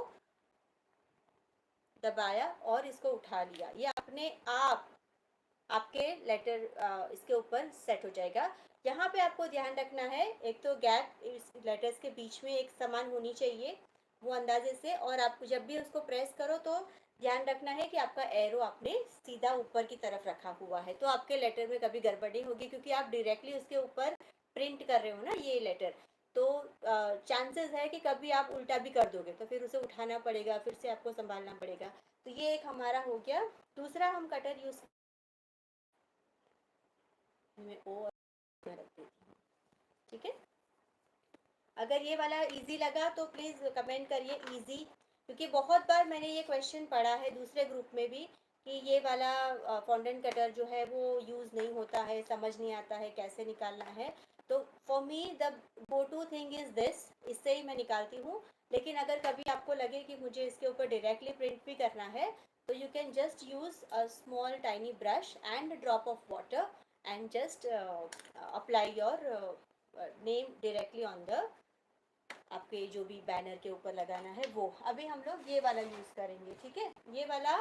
दबाया और इसको उठा लिया, ये अपने आप आपके लेटर इसके ऊपर सेट हो जाएगा। यहाँ पे आपको ध्यान रखना है, एक तो गैप इस लेटर्स के बीच में एक समान होनी चाहिए, वो अंदाजे से। और आप जब भी उसको प्रेस करो तो ध्यान रखना है कि आपका एरो आपने सीधा ऊपर की तरफ रखा हुआ है, तो आपके लेटर में कभी गड़बड़ी होगी, क्योंकि आप डायरेक्टली उसके ऊपर प्रिंट कर रहे हो ना ये लेटर। तो चांसेस है कि कभी आप उल्टा भी कर दोगे, तो फिर उसे उठाना पड़ेगा, फिर से आपको संभालना पड़ेगा। तो ये एक हमारा हो गया। दूसरा हम कटर यूज में ओ रख देती हूँ। ठीक है। अगर ये वाला इजी लगा तो प्लीज़ कमेंट करिए इजी, क्योंकि बहुत बार मैंने ये क्वेश्चन पढ़ा है दूसरे ग्रुप में भी, कि ये वाला फॉन्डेंट कटर जो है वो यूज़ नहीं होता है, समझ नहीं आता है कैसे निकालना है। तो for me the go to thing is this, इससे ही मैं निकालती हूँ। लेकिन अगर कभी आपको लगे कि मुझे इसके ऊपर डायरेक्टली प्रिंट भी करना है, तो you can just use a small tiny brush and drop of water and just apply your name directly on the आपके जो भी बैनर के ऊपर लगाना है वो। अभी हम लोग ये वाला यूज़ करेंगे, ठीक है। ये वाला,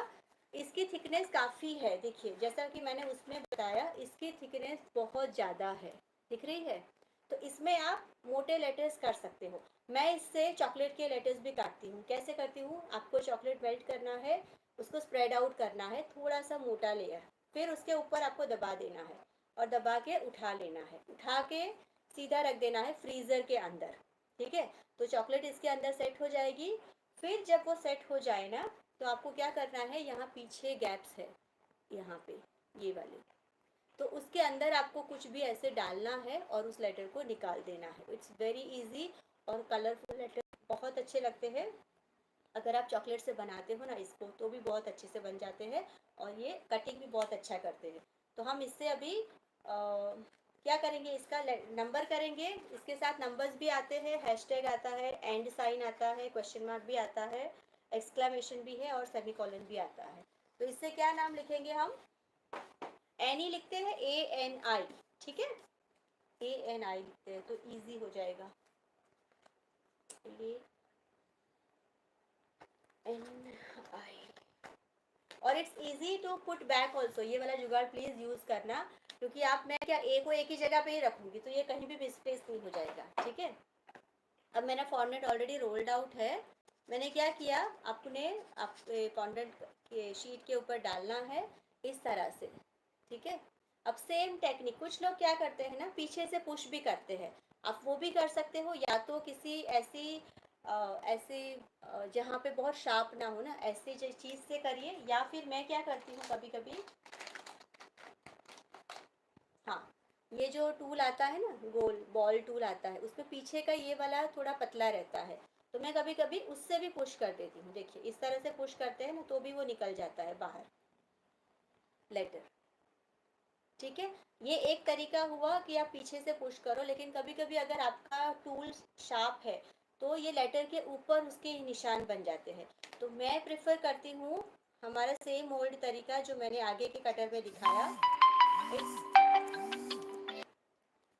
इसकी थिकनेस काफ़ी है, देखिए जैसा कि मैंने उसमें बताया, इसकी थिकनेस बहुत ज़्यादा है, दिख रही है। तो इसमें आप मोटे लेटर्स कर सकते हो। मैं इससे चॉकलेट के लेटर्स भी काटती हूँ। कैसे करती हूँ, आपको चॉकलेट मेल्ट करना है, उसको स्प्रेड आउट करना है, थोड़ा सा मोटा लेयर, फिर उसके ऊपर आपको दबा देना है और दबा के उठा लेना है, उठा के सीधा रख देना है फ्रीज़र के अंदर, ठीक है। तो चॉकलेट इसके अंदर सेट हो जाएगी। फिर जब वो सेट हो जाए ना, तो आपको क्या करना है, यहाँ पीछे गैप्स है, यहाँ पे ये वाले, तो उसके अंदर आपको कुछ भी ऐसे डालना है और उस लेटर को निकाल देना है। इट्स वेरी इजी और कलरफुल लेटर बहुत अच्छे लगते हैं। अगर आप चॉकलेट से बनाते हो ना इसको, तो भी बहुत अच्छे से बन जाते हैं और ये कटिंग भी बहुत अच्छा करते हैं। तो हम इससे अभी क्या करेंगे, इसका नंबर करेंगे। इसके साथ नंबर्स भी आते हैं, हैशटैग आता है, एंड साइन आता है, क्वेश्चन मार्क भी आता है, एक्सक्लेमेशन भी है और सेमीकोलन भी आता है। तो इससे क्या नाम लिखेंगे हम, एन ही लिखते हैं, ANI, ठीक है। ANI लिखते हैं तो इजी हो जाएगा। ANI, और it's easy to put back also. ये वाला जुगाड़ प्लीज़ यूज़ करना, क्योंकि आप, मैं क्या ए को एक ही जगह पे ही रखूँगी तो ये कहीं भी मिसप्लेस नहीं हो जाएगा, ठीक है। अब मेरा फॉन्डेंट ऑलरेडी रोल्ड आउट है। मैंने क्या किया, आपने आप फॉन्डेंट के शीट के ऊपर डालना है इस तरह से, ठीक है। अब सेम टेक्निक, कुछ लोग क्या करते हैं ना, पीछे से पुश भी करते हैं। आप वो भी कर सकते हो, या तो किसी ऐसी ऐसे जहाँ पे बहुत शार्प ना हो ना, ऐसी चीज़ से करिए। या फिर मैं क्या करती हूँ कभी कभी, हाँ, ये जो टूल आता है ना, गोल बॉल टूल आता है, उसमें पीछे का ये वाला थोड़ा पतला रहता है, तो मैं कभी कभी उससे भी पुश कर देती हूँ। देखिए इस तरह से पुश करते हैं ना, तो भी वो निकल जाता है बाहर लेटर, ठीक है। ये एक तरीका हुआ कि आप पीछे से पुश करो, लेकिन कभी कभी अगर आपका टूल शार्प है तो ये लेटर के ऊपर उसके निशान बन जाते हैं। तो मैं प्रेफर करती हूँ हमारा सेम ओल्ड तरीका जो मैंने आगे के कटर में दिखाया।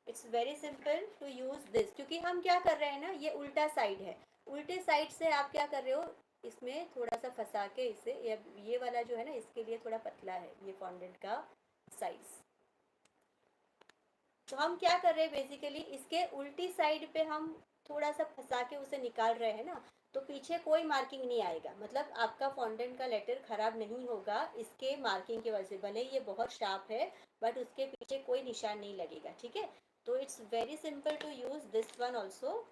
It's very simple to use this, क्योंकि हम क्या कर रहे हैं ना, ये उल्टा साइड है, उल्टे साइड से आप क्या कर रहे हो, इसमें थोड़ा सा फंसा के इसे, ये वाला जो है ना, इसके लिए थोड़ा पतला है ये फॉन्डेंट का साइज। तो हम क्या कर रहे हैं, बेसिकली इसके उल्टी साइड पे हम थोड़ा सा फंसा के उसे निकाल रहे हैं ना, तो पीछे कोई मार्किंग नहीं आएगा, मतलब आपका फॉन्डेंट का लेटर खराब नहीं होगा इसके मार्किंग की वजह से। भले ये बहुत शार्प है, बट उसके पीछे कोई निशान नहीं लगेगा, ठीक है। तो it's very simple to use this one also.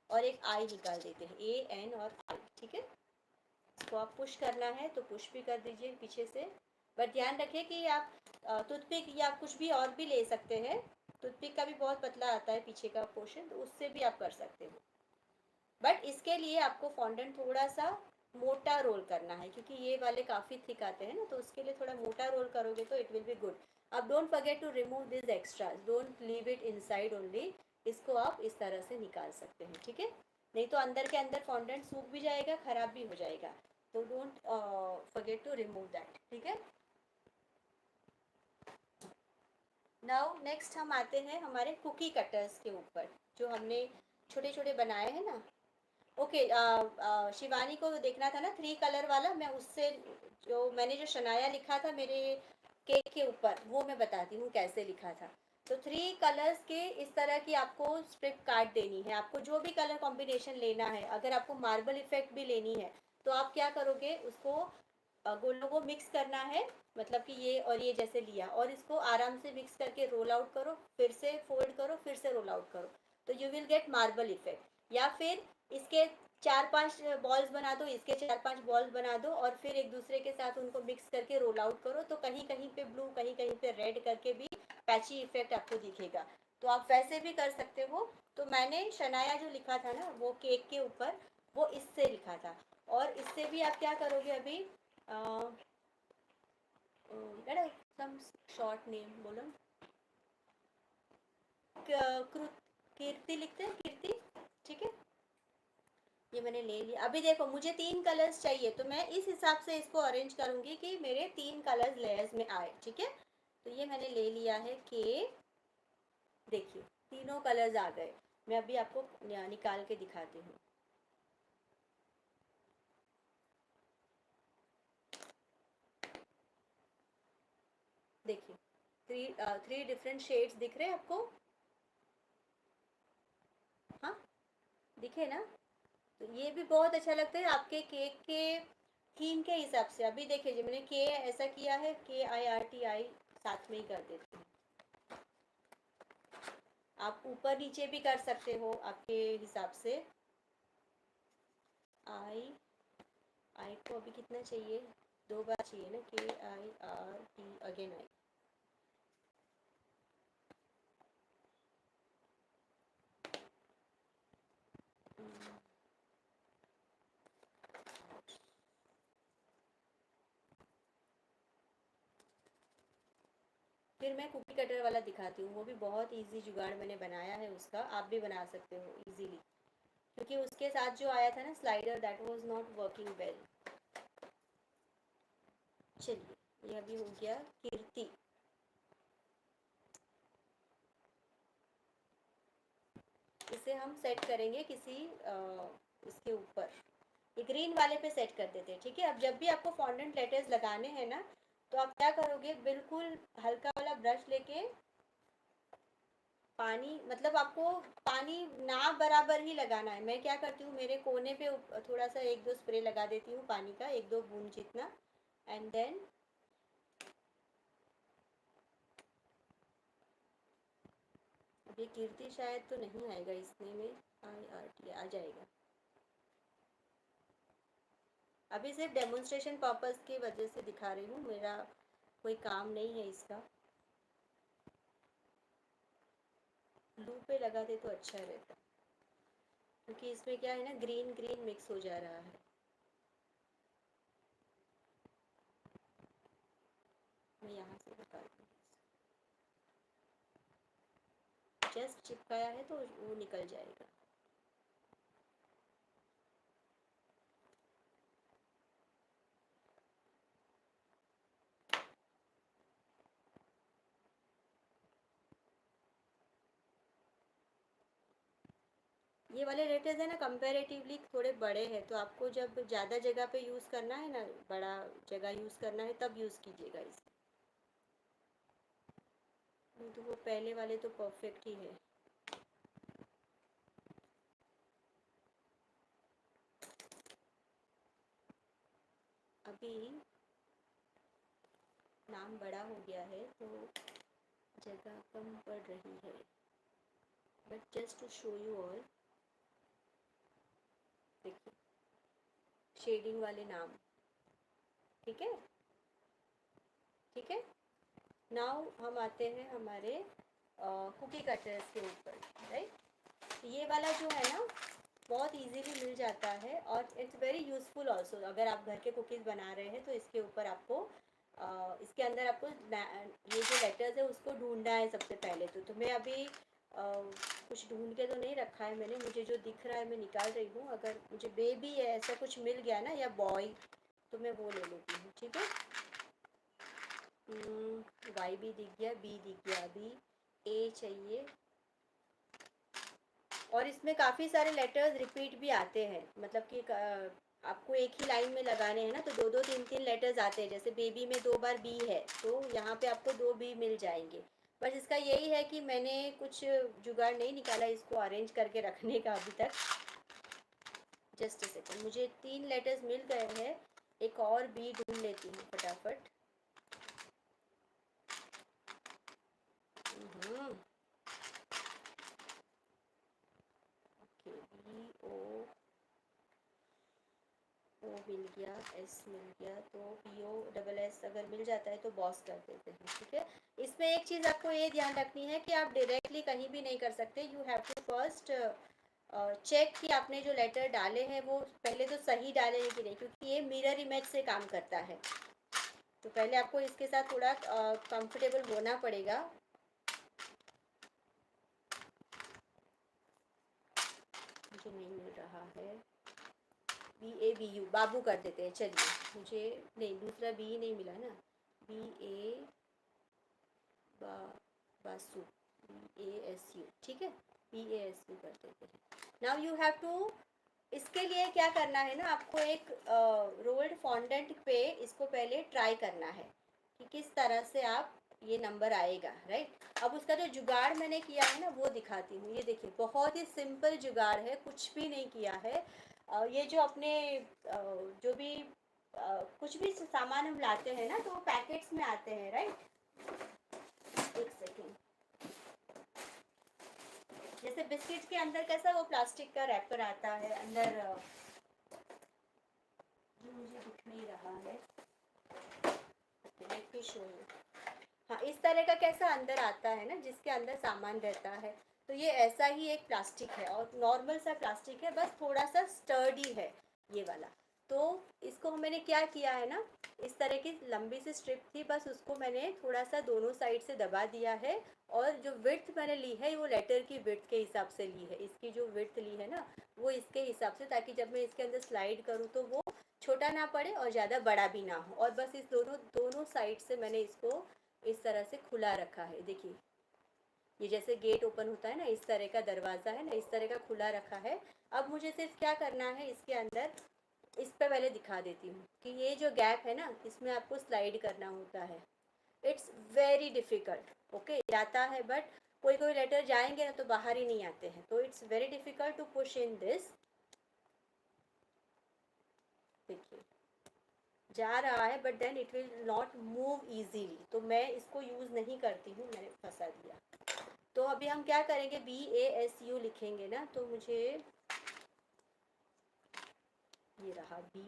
और एक आई निकाल देते हैं, AN और आई, ठीक है। इसको आप पुश करना है तो पुश भी कर दीजिए पीछे से, बट ध्यान रखें कि आप टूथपिक या कुछ भी और भी ले सकते हैं। टूथपिक का भी बहुत पतला आता है पीछे का पोर्शन, तो उससे भी आप कर सकते हो। बट इसके लिए आपको फॉन्डेंट थोड़ा सा मोटा रोल करना है, क्योंकि ये वाले काफ़ी थिक आते हैं ना, तो उसके लिए थोड़ा मोटा रोल करोगे तो इट विल बी गुड। अब don't forget to remove this extras, don't leave it inside only. इसको आप इस तरह से निकाल सकते हैं, ठीक है। नहीं तो अंदर के अंदर फॉन्डेंट सूख भी जाएगा, ख़राब भी हो जाएगा। तो don't forget to remove that, ठीक है। नाउ नेक्स्ट हम आते हैं हमारे कुकी कटर्स के ऊपर, जो हमने छोटे छोटे बनाए हैं ना। ओके, शिवानी को देखना था ना 3 कलर वाला, मैं उससे जो मैंने जो शनाया लिखा था मेरे केक के ऊपर, वो मैं बताती हूँ कैसे लिखा था। तो 3 कलर्स के इस तरह की आपको स्ट्रिप काट देनी है। आपको जो भी कलर कॉम्बिनेशन लेना है, अगर आपको मार्बल इफेक्ट भी लेनी है, तो आप क्या करोगे, उसको गोलों को मिक्स करना है, मतलब कि ये और ये जैसे लिया, और इसको आराम से मिक्स करके रोल आउट करो, फिर से फोल्ड करो, फिर से रोल आउट करो, तो you will get marble effect. या फिर इसके 4-5 बॉल्स बना दो, इसके 4-5 बॉल्स बना दो, और फिर एक दूसरे के साथ उनको मिक्स करके रोल आउट करो, तो कहीं कहीं पे ब्लू, कहीं कहीं पे रेड करके भी पैची इफेक्ट आपको दिखेगा। तो आप वैसे भी कर सकते हो। तो मैंने शनाया जो लिखा था ना वो केक के ऊपर, वो इससे लिखा था। और इससे भी आप क्या करोगे, अभी सम शॉर्ट नेम बोलो, कीर्ति लिखते हैं, कीर्ति, ठीक है। ये मैंने ले लिया। अभी देखो मुझे 3 कलर्स चाहिए, तो मैं इस हिसाब से इसको अरेंज करूंगी कि मेरे 3 कलर्स लेयर्स में आए, ठीक है। तो ये मैंने ले लिया है कि देखिए तीनों कलर्स आ गए। मैं अभी आपको निकाल के दिखाती हूँ। देखिए, थ्री डिफरेंट शेड्स दिख रहे हैं आपको? हाँ, दिखे ना? तो ये भी बहुत अच्छा लगता है आपके केक के थीम के हिसाब से। अभी देखिए जी, मैंने के ऐसा किया है, KIRTI साथ में ही कर देती हूँ। आप ऊपर नीचे भी कर सकते हो आपके हिसाब से। आई आई को अभी कितना चाहिए? 2 बार चाहिए ना, KIRT अगेन आई। फिर मैं कुकी कटर वाला दिखाती हूँ, वो भी बहुत इजी जुगाड़ मैंने बनाया है उसका, आप भी बना सकते हो इजीली। क्योंकि उसके साथ जो आया था ना slider, that was not working well. चलिए, ये अभी हो गया कीर्ति। इसे हम सेट करेंगे किसी इसके ऊपर, ये ग्रीन वाले पे सेट कर देते हैं, ठीक है। अब जब भी आपको फॉन्डेंट लेटर्स लगाने हैं ना, तो आप क्या करोगे, बिल्कुल हल्का वाला ब्रश लेके पानी, मतलब आपको पानी ना बराबर ही लगाना है। मैं क्या करती हूँ, मेरे कोने पे थोड़ा सा 1-2 स्प्रे लगा देती हूँ पानी का, 1-2 बूंद जितना। एंड देन अब ये कीर्ति शायद तो नहीं आएगा इसमें में, IRT आ जाएगा। अभी सिर्फ डेमोन्स्ट्रेशन पर्पस की वजह से दिखा रही हूँ, मेरा कोई काम नहीं है इसका। ब्लू पे लगा दे तो अच्छा रहता, क्योंकि इसमें क्या है ना, ग्रीन ग्रीन मिक्स हो जा रहा है। मैं यहाँ से निकाल दूँ, जस्ट चिपकाया है तो वो निकल जाएगा। ये वाले लेटर्स है ना, कंपैरेटिवली थोड़े बड़े हैं, तो आपको जब ज़्यादा जगह पे यूज़ करना है ना, बड़ा जगह यूज़ करना है, तब यूज़ कीजिएगा इसे। तो वो पहले वाले तो परफेक्ट ही है। अभी नाम बड़ा हो गया है तो जगह कम पड़ रही है, but just to show you all, देखिए शेडिंग वाले नाम, ठीक है, ठीक है। नाउ हम आते हैं हमारे कुकी कटर्स के ऊपर, राइट। ये वाला जो है ना, बहुत इजीली मिल जाता है और इट्स वेरी यूज़फुल ऑल्सो। अगर आप घर के कुकीज़ बना रहे हैं तो इसके ऊपर आपको इसके अंदर आपको ये जो लेटर्स है उसको ढूंढना है सबसे पहले। तो मैं अभी कुछ ढूंढ के तो नहीं रखा है मैंने, मुझे जो दिख रहा है मैं निकाल रही हूँ। अगर मुझे बेबी है ऐसा कुछ मिल गया ना, या बॉय, तो मैं वो ले लेती हूँ, ठीक है। वाई भी दिख गया, बी दिख गया, अभी ए चाहिए। और इसमें काफ़ी सारे लेटर्स रिपीट भी आते हैं, मतलब कि आपको एक ही लाइन में लगाने हैं ना, तो 2-2 3-3 लेटर्स आते हैं। जैसे बेबी में 2 बार बी है, तो यहाँ पे आपको 2 बी मिल जाएंगे। बस इसका यही है कि मैंने कुछ जुगाड़ नहीं निकाला इसको अरेंज करके रखने का अभी तक। जस्ट अ सेकेंड, मुझे 3 लेटर्स मिल गए हैं, एक और बी ढूंढ लेती हूँ फटाफट। बी ओ ओ मिल गया, एस मिल गया, तो POSS अगर मिल जाता है तो बॉस कर देते हैं, ठीक है। इसमें एक चीज़ आपको ये ध्यान रखनी है कि आप डायरेक्टली कहीं भी नहीं कर सकते। You have to first check कि आपने जो लेटर डाले हैं वो पहले तो सही डाले हैं कि नहीं, क्योंकि ये मिरर इमेज से काम करता है। तो पहले आपको इसके साथ थोड़ा कंफर्टेबल होना पड़ेगा। मुझे नहीं मिल रहा है, BABU बाबू कर देते हैं, चलिए। मुझे नहीं, दूसरा बी नहीं मिला ना, BA बासु, BASU, ठीक है। PASU कर देते हैं। नाउ यू हैव टू, इसके लिए क्या करना है ना, आपको एक रोल्ड फॉन्डेंट पे इसको पहले ट्राई करना है कि किस तरह से आप ये नंबर आएगा, राइट। अब उसका जो जुगाड़ मैंने किया है ना वो दिखाती हूँ। ये देखिए बहुत ही सिंपल जुगाड़ है, कुछ भी नहीं किया है। ये जो अपने जो भी कुछ भी सामान हम लाते हैं ना तो वो पैकेट्स में आते हैं, राइट। एक सेकेंड, जैसे बिस्किट के अंदर कैसा वो प्लास्टिक का रैपर आता है अंदर, मुझे दिख नहीं रहा है, लेट मी शो यू। हाँ, इस तरह का कैसा अंदर आता है ना जिसके अंदर सामान रहता है, तो ये ऐसा ही एक प्लास्टिक है और नॉर्मल सा प्लास्टिक है, बस थोड़ा सा स्टर्डी है ये वाला। तो इसको मैंने क्या किया है ना, इस तरह की लंबी सी स्ट्रिप थी, बस उसको मैंने थोड़ा सा दोनों साइड से दबा दिया है। और जो विड्थ मैंने ली है वो लेटर की विड्थ के हिसाब से ली है, इसकी जो विड्थ ली है ना वो इसके हिसाब से, ताकि जब मैं इसके अंदर स्लाइड करूँ तो वो छोटा ना पड़े और ज़्यादा बड़ा भी ना हो। और बस इस दोनों दोनों साइड से मैंने इसको इस तरह से खुला रखा है। देखिए ये जैसे गेट ओपन होता है ना, इस तरह का दरवाज़ा है ना, इस तरह का खुला रखा है। अब मुझे सिर्फ क्या करना है, इसके अंदर इस पे पहले दिखा देती हूँ कि ये जो गैप है ना इसमें आपको स्लाइड करना होता है। इट्स वेरी डिफ़िकल्ट, ओके, जाता है बट कोई कोई लेटर जाएंगे ना तो बाहर ही नहीं आते हैं, तो it's very difficult to push in this. देखिए जा रहा है but then it will not move easily, तो मैं इसको यूज़ नहीं करती हूँ, मैंने फंसा दिया। तो अभी हम क्या करेंगे, BASU लिखेंगे ना, तो मुझे ये रहा B,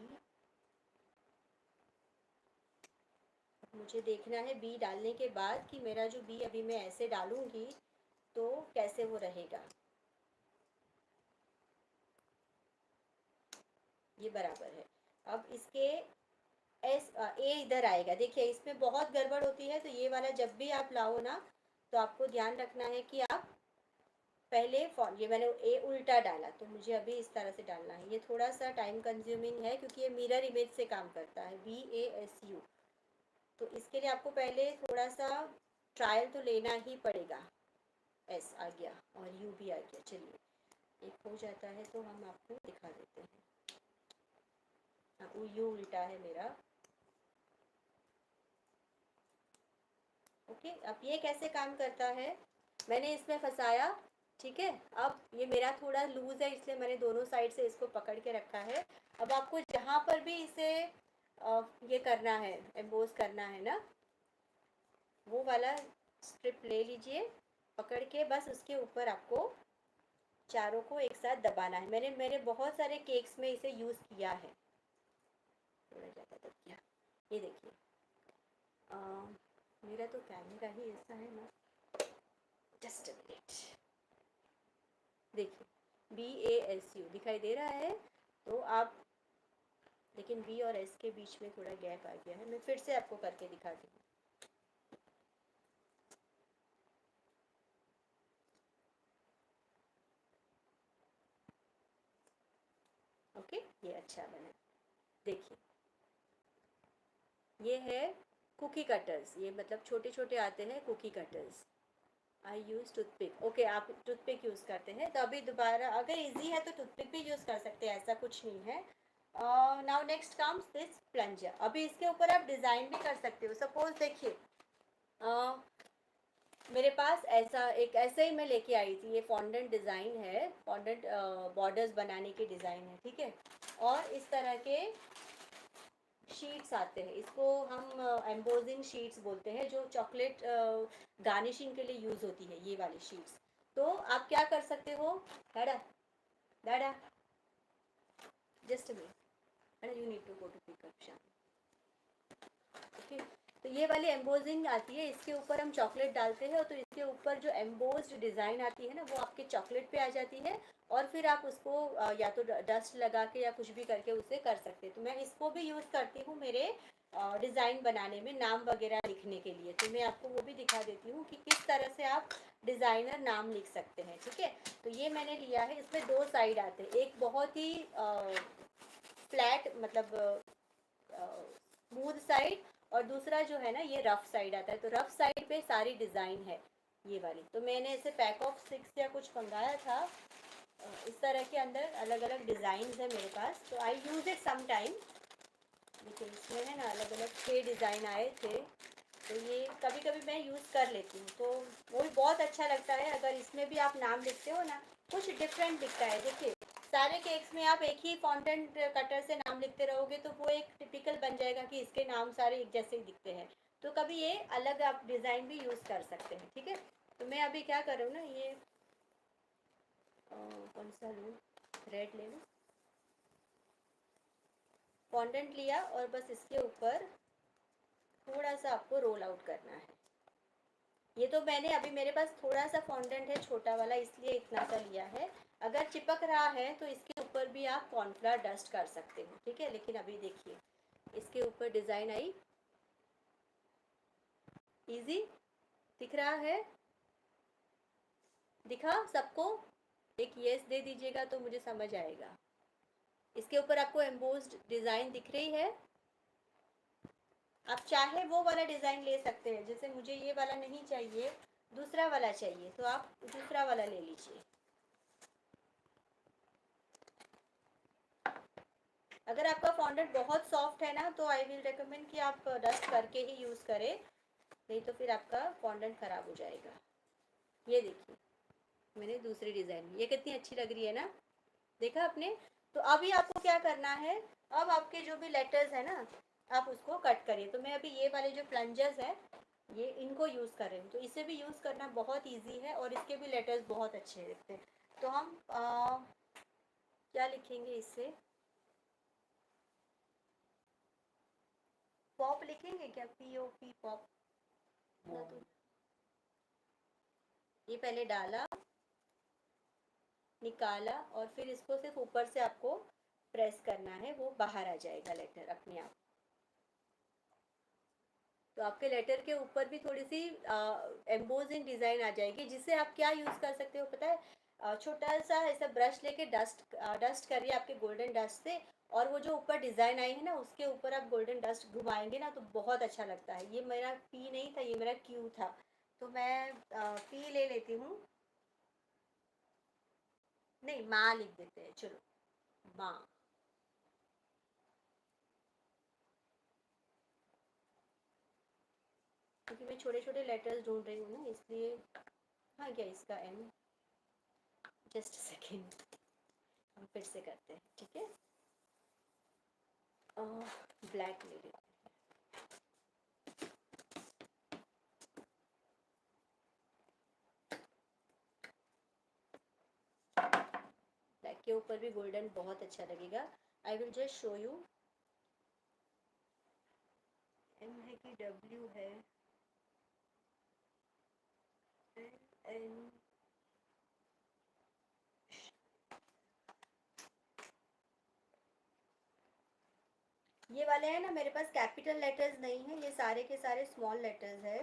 मुझे देखना है B डालने के बाद कि मेरा जो B अभी मैं ऐसे डालूंगी तो कैसे वो रहेगा। ये बराबर है। अब इसके A इधर आएगा। देखिए इसमें बहुत गड़बड़ होती है, तो ये वाला जब भी आप लाओ ना तो आपको ध्यान रखना है कि आप पहले ये मैंने ए उल्टा डाला, तो मुझे अभी इस तरह से डालना है। ये थोड़ा सा टाइम कंज्यूमिंग है क्योंकि ये मिरर इमेज से काम करता है, BASU। तो इसके लिए आपको पहले थोड़ा सा ट्रायल तो लेना ही पड़ेगा। S आ गया और U भी आ गया। चलिए एक हो जाता है तो हम आपको दिखा देते हैं। हाँ, वो U उल्टा है मेरा। ओके, अब ये कैसे काम करता है, मैंने इसमें फंसाया, ठीक है। अब ये मेरा थोड़ा लूज़ है इसलिए मैंने दोनों साइड से इसको पकड़ के रखा है। अब आपको जहाँ पर भी इसे ये करना है, एम्बोस करना है ना, वो वाला स्ट्रिप ले लीजिए पकड़ के, बस उसके ऊपर आपको चारों को एक साथ दबाना है। मैंने मेरे बहुत सारे केक्स में इसे यूज़ किया है। थोड़ा ज़्यादा दब गया। ये देखिए मेरा तो कैमरा ही ऐसा है ना, जस्ट अ मिनट। देखिए BASU दिखाई दे रहा है, तो आप, लेकिन B और S के बीच में थोड़ा गैप आ गया है। मैं फिर से आपको करके दिखाती हूँ। ओके, ये अच्छा बना। देखिए ये है कुकी कटर्स, ये मतलब छोटे छोटे आते हैं कुकी कटर्स। आई यूज़ टूथपिक। ओके, आप टूथपिक यूज़ करते हैं तो अभी दोबारा अगर इजी है तो टूथपिक भी यूज़ कर सकते हैं, ऐसा कुछ नहीं है। Now next comes this plunger. अभी इसके ऊपर आप डिज़ाइन भी कर सकते हो। सपोज देखिए मेरे पास ऐसा एक ऐसे ही मैं लेके आई थी, ये फॉन्डेंट डिज़ाइन है, फॉन्डेंट बॉर्डर्स बनाने के डिज़ाइन है, ठीक है। और इस तरह के शीट्स आते हैं, इसको हम एम्बोजिंग शीट्स बोलते हैं, जो चॉकलेट गार्निशिंग के लिए यूज़ होती है, ये वाली शीट्स। तो आप क्या कर सकते हो, डाडा डाडा just me, you need to go to pick up शाम। ओके, तो ये वाली एम्बोजिंग आती है, इसके ऊपर हम चॉकलेट डालते हैं तो इसके ऊपर जो एम्बोज्ड डिज़ाइन आती है ना वो आपके चॉकलेट पे आ जाती है। और फिर आप उसको या तो डस्ट लगा के या कुछ भी करके उसे कर सकते हैं। तो मैं इसको भी यूज़ करती हूँ मेरे डिज़ाइन बनाने में, नाम वगैरह लिखने के लिए। तो मैं आपको वो भी दिखा देती हूँ कि किस तरह से आप डिज़ाइनर नाम लिख सकते हैं, ठीक है। तो ये मैंने लिया है, इसमें दो साइड आते हैं, एक बहुत ही फ्लैट मतलब स्मूथ साइड, और दूसरा जो है ना ये रफ साइड आता है। तो रफ साइड पे सारी डिज़ाइन है, ये वाली तो मैंने ऐसे पैक ऑफ 6 या कुछ मंगाया था। इस तरह के अंदर अलग अलग डिज़ाइन है मेरे पास, तो I use it some time. देखिए इसमें है ना अलग अलग 6 डिज़ाइन आए थे, तो ये कभी कभी मैं यूज़ कर लेती हूँ, तो वो भी बहुत अच्छा लगता है। अगर इसमें भी आप नाम लिखते हो ना, कुछ डिफरेंट दिखता है। देखिए सारे केक्स में आप एक ही फॉन्टेंट कटर से नाम लिखते रहोगे तो वो एक टिपिकल बन जाएगा कि इसके नाम सारे एक जैसे ही दिखते हैं। तो कभी ये अलग आप डिज़ाइन भी यूज़ कर सकते हैं, ठीक है। तो मैं अभी क्या कर रही हूँ ना, ये कौन सा लूँ, रेड ले लूँ। फॉन्डेंट लिया और बस इसके ऊपर थोड़ा सा आपको रोल आउट करना है। ये तो मैंने अभी मेरे पास थोड़ा सा फॉन्डेंट है छोटा वाला, इसलिए इतना सा लिया है। अगर चिपक रहा है तो इसके ऊपर भी आप कॉर्नफ्लावर डस्ट कर सकते हो, ठीक है। लेकिन अभी देखिए इसके ऊपर डिज़ाइन आई, इजी दिख रहा है, दिखा सबको? एक यस दे दीजिएगा तो मुझे समझ आएगा। इसके ऊपर आपको एम्बोस्ड डिज़ाइन दिख रही है। आप चाहे वो वाला डिज़ाइन ले सकते हैं, जैसे मुझे ये वाला नहीं चाहिए, दूसरा वाला चाहिए, तो आप दूसरा वाला ले लीजिए। अगर आपका फॉन्डेंट बहुत सॉफ्ट है ना, तो आई विल रिकमेंड कि आप डस्ट करके ही यूज़ करें, नहीं तो फिर आपका फॉन्डेंट ख़राब हो जाएगा। ये देखिए मैंने दूसरी डिज़ाइन, ये कितनी अच्छी लग रही है ना, देखा आपने? तो अभी आपको क्या करना है, अब आपके जो भी लेटर्स है ना, आप उसको कट करिए। तो मैं अभी ये वाले जो प्लंजर्स है, ये इनको यूज़ कर रही हूँ, तो इसे भी यूज़ करना बहुत इजी है और इसके भी लेटर्स बहुत अच्छे दिखते हैं। तो हम क्या लिखेंगे इससे, पॉप लिखेंगे क्या, POP पॉप ना। तो ये पहले डाला, निकाला और फिर इसको सिर्फ ऊपर से आपको प्रेस करना है, वो बाहर आ जाएगा लेटर अपने आप। तो आपके लेटर के ऊपर भी थोड़ी सी एम्बोजिंग डिज़ाइन आ जाएगी, जिससे आप क्या यूज़ कर सकते हो पता है? छोटा सा ऐसा ब्रश लेके डस्ट करिए आपके गोल्डन डस्ट से, और वो जो ऊपर डिज़ाइन आई है ना, उसके ऊपर आप गोल्डन डस्ट घुमाएंगे ना, तो बहुत अच्छा लगता है। ये मेरा P नहीं था, ये मेरा Q था, तो मैं P ले लेती हूँ। नहीं, माँ लिख देते हैं, चलो माँ। क्योंकि मैं छोटे छोटे लेटर्स ढूंढ रही हूँ ना, इसलिए। हाँ क्या इसका M, जस्ट सेकेंड, हम फिर से करते हैं, ठीक है। ब्लैक ले लेते हैं। ब्लैक के ऊपर भी गोल्डन बहुत अच्छा लगेगा। आई will just show you. M है कि W है, N, ये वाले हैं ना मेरे पास कैपिटल लेटर्स नहीं है, ये सारे के सारे स्मॉल लेटर्स है।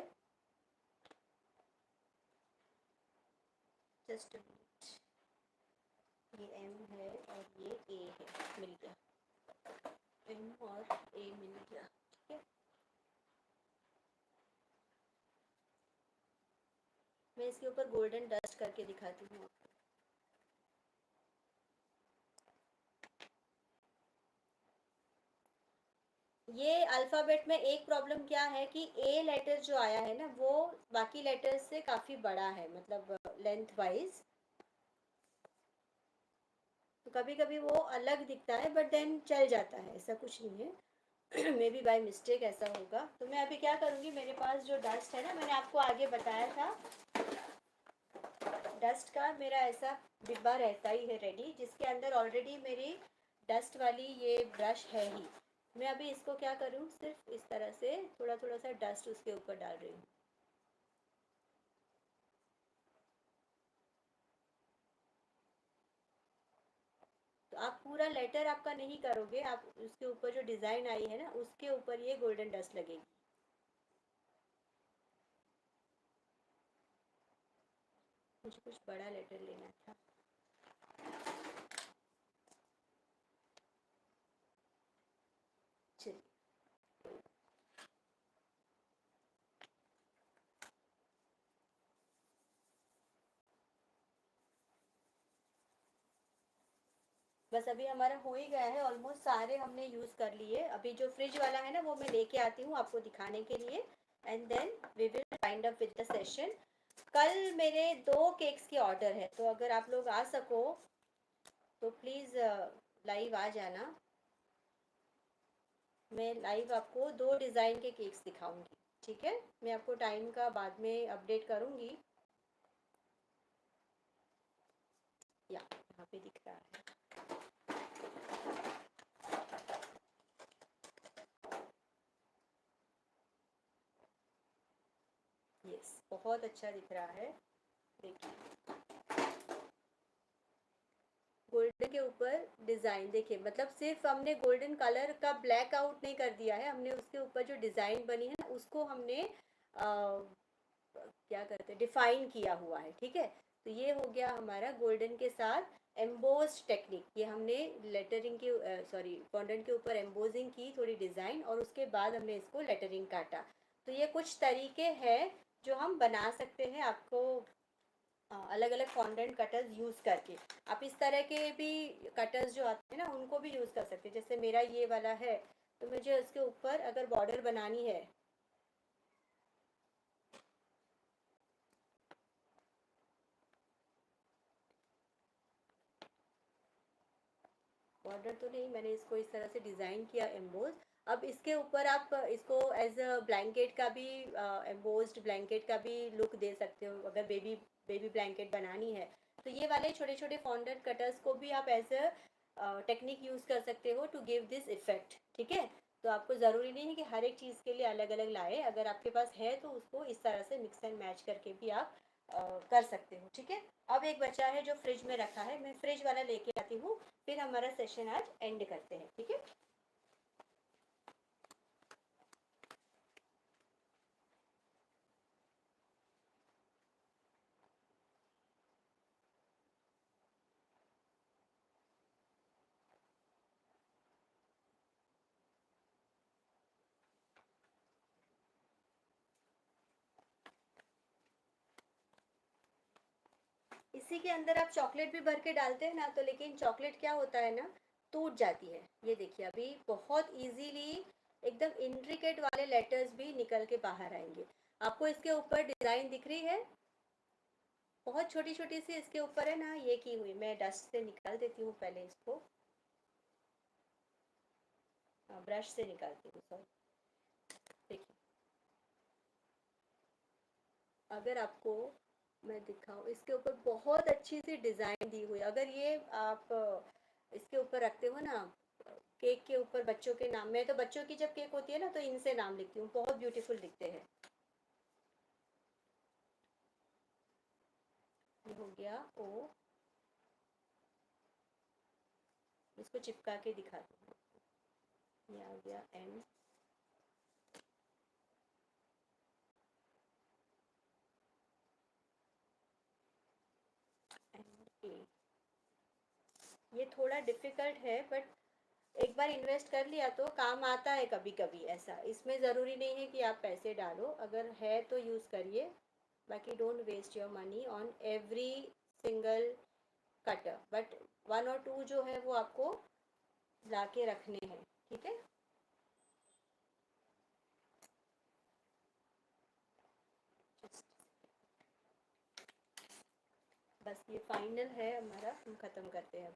जस्ट ये M है और ये A है, मिल गया, M और A मिल गया, ठीक है। मैं इसके ऊपर गोल्डन डस्ट करके दिखाती हूँ। ये अल्फ़ाबेट में एक प्रॉब्लम क्या है कि ए लेटर जो आया है ना, वो बाकी लेटर्स से काफ़ी बड़ा है, मतलब लेंथ वाइज। तो कभी कभी वो अलग दिखता है, बट देन चल जाता है, ऐसा कुछ नहीं है। मे बी बाय मिस्टेक ऐसा होगा। तो मैं अभी क्या करूँगी, मेरे पास जो डस्ट है ना, मैंने आपको आगे बताया था, डस्ट का मेरा ऐसा डिब्बा रहता ही है रेडी, जिसके अंदर ऑलरेडी मेरी डस्ट वाली ये ब्रश है ही। मैं अभी इसको क्या करूँ, सिर्फ इस तरह से थोड़ा थोड़ा सा डस्ट उसके ऊपर डाल रही हूँ। तो आप पूरा लेटर आपका नहीं करोगे, आप उसके ऊपर जो डिज़ाइन आई है ना, उसके ऊपर ये गोल्डन डस्ट लगेगी। मुझे कुछ बड़ा लेटर लेना था। चलिए, बस अभी हमारा हो ही गया है, ऑलमोस्ट सारे हमने यूज़ कर लिए। अभी जो फ्रिज वाला है ना वो मैं लेके आती हूँ आपको दिखाने के लिए, and then we will wind up with the session. कल मेरे 2 केक्स की ऑर्डर है, तो अगर आप लोग आ सको तो प्लीज़ लाइव आ जाना। मैं लाइव आपको 2 डिज़ाइन के केक्स दिखाऊंगी, ठीक है? मैं आपको टाइम का बाद में अपडेट करूंगी। या यहाँ पे दिख रहा है। यस, बहुत अच्छा दिख रहा है। देखिए, गोल्डन के ऊपर डिज़ाइन देखिए, मतलब सिर्फ हमने गोल्डन कलर का ब्लैक आउट नहीं कर दिया है, हमने उसके ऊपर जो डिज़ाइन बनी है ना उसको हमने क्या कहते हैं, डिफाइन किया हुआ है, ठीक है? तो ये हो गया हमारा गोल्डन के साथ एम्बोस्ड टेक्निक। ये हमने लेटरिंग की सॉरी फॉन्डेंट के ऊपर एम्बोजिंग की थोड़ी डिज़ाइन, और उसके बाद हमने इसको लेटरिंग काटा। तो ये कुछ तरीके हैं जो हम बना सकते हैं आपको अलग अलग फॉन्डेंट कटर्स यूज़ करके। आप इस तरह के भी कटर्स जो आते हैं ना उनको भी यूज़ कर सकते हैं। जैसे मेरा ये वाला है, तो मुझे उसके ऊपर अगर बॉर्डर बनानी है, बॉर्डर तो नहीं, मैंने इसको इस तरह से डिज़ाइन किया एम्बोज। अब इसके ऊपर आप इसको एज अ ब्लैंकेट का भी एम्बोज्ड ब्लैंकेट का भी लुक दे सकते हो, अगर बेबी बेबी ब्लैंकेट बनानी है। तो ये वाले छोटे छोटे फॉन्डेंट कटर्स को भी आप एज अ टेक्निक यूज़ कर सकते हो टू गिव दिस इफेक्ट, ठीक है? तो आपको ज़रूरी नहीं है कि हर एक चीज़ के लिए अलग अलग लाए, अगर आपके पास है तो उसको इस तरह से मिक्स एंड मैच करके भी आप कर सकते हो, ठीक है? अब एक बचा है जो फ्रिज में रखा है, मैं फ्रिज वाला लेके आती हूँ, फिर हमारा सेशन आज एंड करते हैं, ठीक है? इसी के अंदर आप चॉकलेट भी भर के डालते हैं ना, तो लेकिन चॉकलेट क्या होता है ना, टूट जाती है। ये देखिए अभी बहुत इजीली एकदम इंट्रिकेट वाले लेटर्स भी निकल के बाहर आएंगे। आपको इसके ऊपर डिज़ाइन दिख रही है, बहुत छोटी छोटी सी इसके ऊपर है ना ये की हुई। मैं डस्ट से निकाल देती हूँ पहले इसको, ब्रश से निकालती हूँ, सॉरी। देखिए, अगर आपको मैं दिखाऊँ, इसके ऊपर बहुत अच्छी सी डिज़ाइन दी हुई है। अगर ये आप इसके ऊपर रखते हो ना, केक के ऊपर बच्चों के नाम, मैं तो बच्चों की जब केक होती है ना तो इनसे नाम लिखती हूँ, बहुत ब्यूटीफुल दिखते हैं। ये हो गया ओ, इसको चिपका के दिखाती हूँ। ये आ गया एन, एन ए। ये थोड़ा डिफिकल्ट है, बट एक बार इन्वेस्ट कर लिया तो काम आता है कभी कभी। ऐसा इसमें ज़रूरी नहीं है कि आप पैसे डालो, अगर है तो यूज़ करिए, बाकी don't waste your money on every single cutter, but 1 और 2 जो है वो आपको ला के रखने हैं, ठीक है? बस ये फाइनल है हमारा, हम ख़त्म करते हैं अब।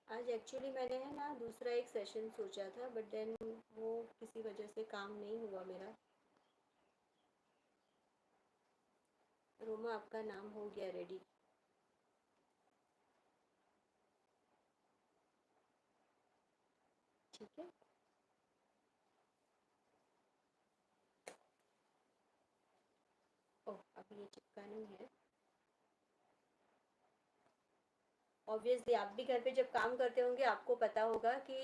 आज एक्चुअली मैंने है ना दूसरा एक सेशन सोचा था, बट देन वो किसी वजह से काम नहीं हुआ मेरा। रोमा, आपका नाम हो गया रेडी, ठीक है? ओह, अभी ये चिपका नहीं है। ऑब्वियसली आप भी घर पे जब काम करते होंगे आपको पता होगा कि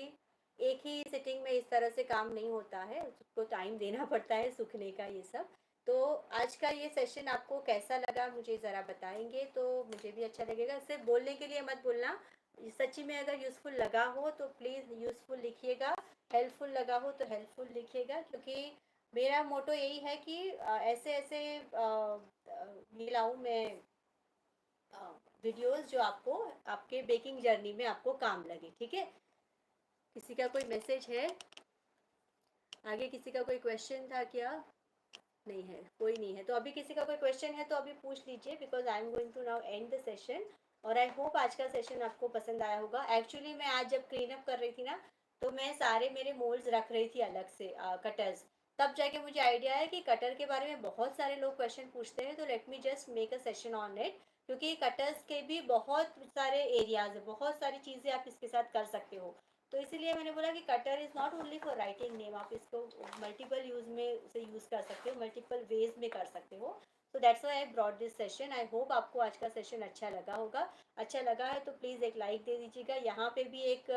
एक ही सिटिंग में इस तरह से काम नहीं होता है, उसको टाइम देना पड़ता है सूखने का, ये सब। तो आज का ये सेशन आपको कैसा लगा मुझे ज़रा बताएंगे तो मुझे भी अच्छा लगेगा। सिर्फ बोलने के लिए मत बोलना, सच्ची में अगर यूज़फुल लगा हो तो प्लीज़ यूज़फुल लिखिएगा, हेल्पफुल लगा हो तो हेल्पफुल लिखिएगा, क्योंकि मेरा मोटो यही है कि ऐसे ऐसे ये लाऊं मैं वीडियोस जो आपको आपके बेकिंग जर्नी में आपको काम लगे। ठीक है, किसी का कोई मैसेज है आगे? किसी का कोई क्वेश्चन था क्या? नहीं है, कोई नहीं है। तो अभी किसी का कोई क्वेश्चन है तो अभी पूछ लीजिए, because I am going to now end the session. और आई होप आज का सेशन आपको पसंद आया होगा। एक्चुअली मैं आज जब क्लीन अप कर रही थी ना, तो मैं सारे मेरे मोल्ड्स रख रही थी अलग से, कटर्स। तब जाके मुझे आइडिया है कि कटर के बारे में बहुत सारे लोग क्वेश्चन पूछते हैं, तो let me just make a session on it. क्योंकि कटर्स के भी बहुत सारे एरियाज है, बहुत सारी चीज़ें आप इसके साथ कर सकते हो। तो इसीलिए मैंने बोला कि cutter is not only for writing name, आप इसको मल्टीपल यूज़ में से यूज़ कर सकते हो, मल्टीपल वेज में कर सकते हो। So that's why I brought this session. I hope आपको आज का सेशन अच्छा लगा होगा। अच्छा लगा है तो प्लीज़ एक लाइक दे दीजिएगा। यहाँ पे भी एक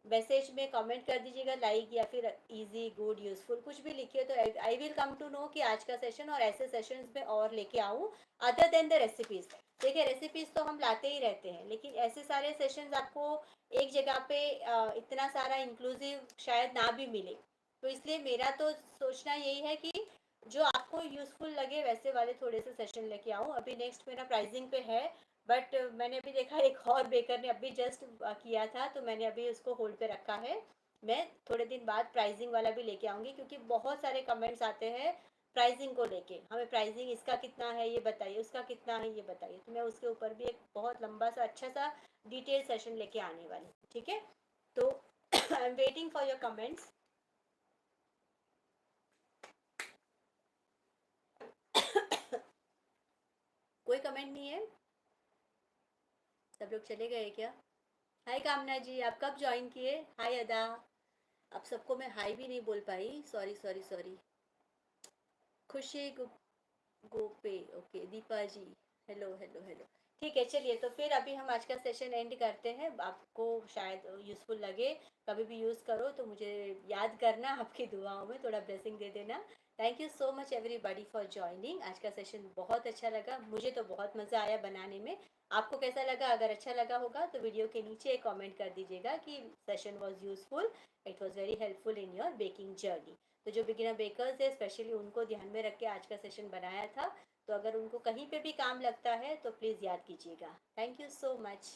मैसेज में कमेंट कर दीजिएगा, लाइक या फिर इजी, गुड, यूजफुल कुछ भी लिखिए, तो I will come to know कि आज का सेशन और ऐसे सेशंस में और लेके आऊँ, अदर देन द रेसिपीज़। देखिए, रेसिपीज़ तो हम लाते ही रहते हैं, लेकिन ऐसे सारे सेशंस आपको एक जगह पे इतना सारा इंक्लूसिव शायद ना भी मिले। तो इसलिए मेरा तो सोचना यही है कि जो आपको यूज़फुल लगे वैसे वाले थोड़े से सेशन लेके आऊँ। अभी नेक्स्ट मेरा प्राइजिंग पे है, बट मैंने अभी देखा एक और बेकर ने अभी जस्ट किया था, तो मैंने अभी उसको होल्ड पे रखा है। मैं थोड़े दिन बाद प्राइजिंग वाला भी लेके आऊँगी, क्योंकि बहुत सारे कमेंट्स आते हैं प्राइजिंग को लेके, हमें प्राइजिंग इसका कितना है ये बताइए, उसका कितना है ये बताइए। तो मैं उसके ऊपर भी एक बहुत लंबा सा अच्छा सा डिटेल सेशन लेके आने वाली। ठीक है, तो I am waiting for your comments. कोई कमेंट नहीं है? सब लोग चले गए क्या? हाय कामना जी, आप कब ज्वाइन किए? हाय अदा। अब सबको मैं हाय भी नहीं बोल पाई, सॉरी सॉरी सॉरी। खुशी गोपे, ओके। दीपा जी, हेलो हेलो हेलो। ठीक है, चलिए तो फिर अभी हम आज का सेशन एंड करते हैं। आपको शायद यूज़फुल लगे, कभी भी यूज़ करो तो मुझे याद करना, आपकी दुआओं में थोड़ा ब्लेसिंग दे देना। Thank you so much everybody for joining. आज का सेशन बहुत अच्छा लगा, मुझे तो बहुत मज़ा आया बनाने में। आपको कैसा लगा? अगर अच्छा लगा होगा तो वीडियो के नीचे एक कमेंट कर दीजिएगा कि session was useful, it was very helpful in your baking journey. तो जो बिगिनर बेकर्स है स्पेशली उनको ध्यान में रख के आज का सेशन बनाया था। तो अगर उनको कहीं पे भी काम लगता है तो प्लीज़ याद कीजिएगा। Thank you so much.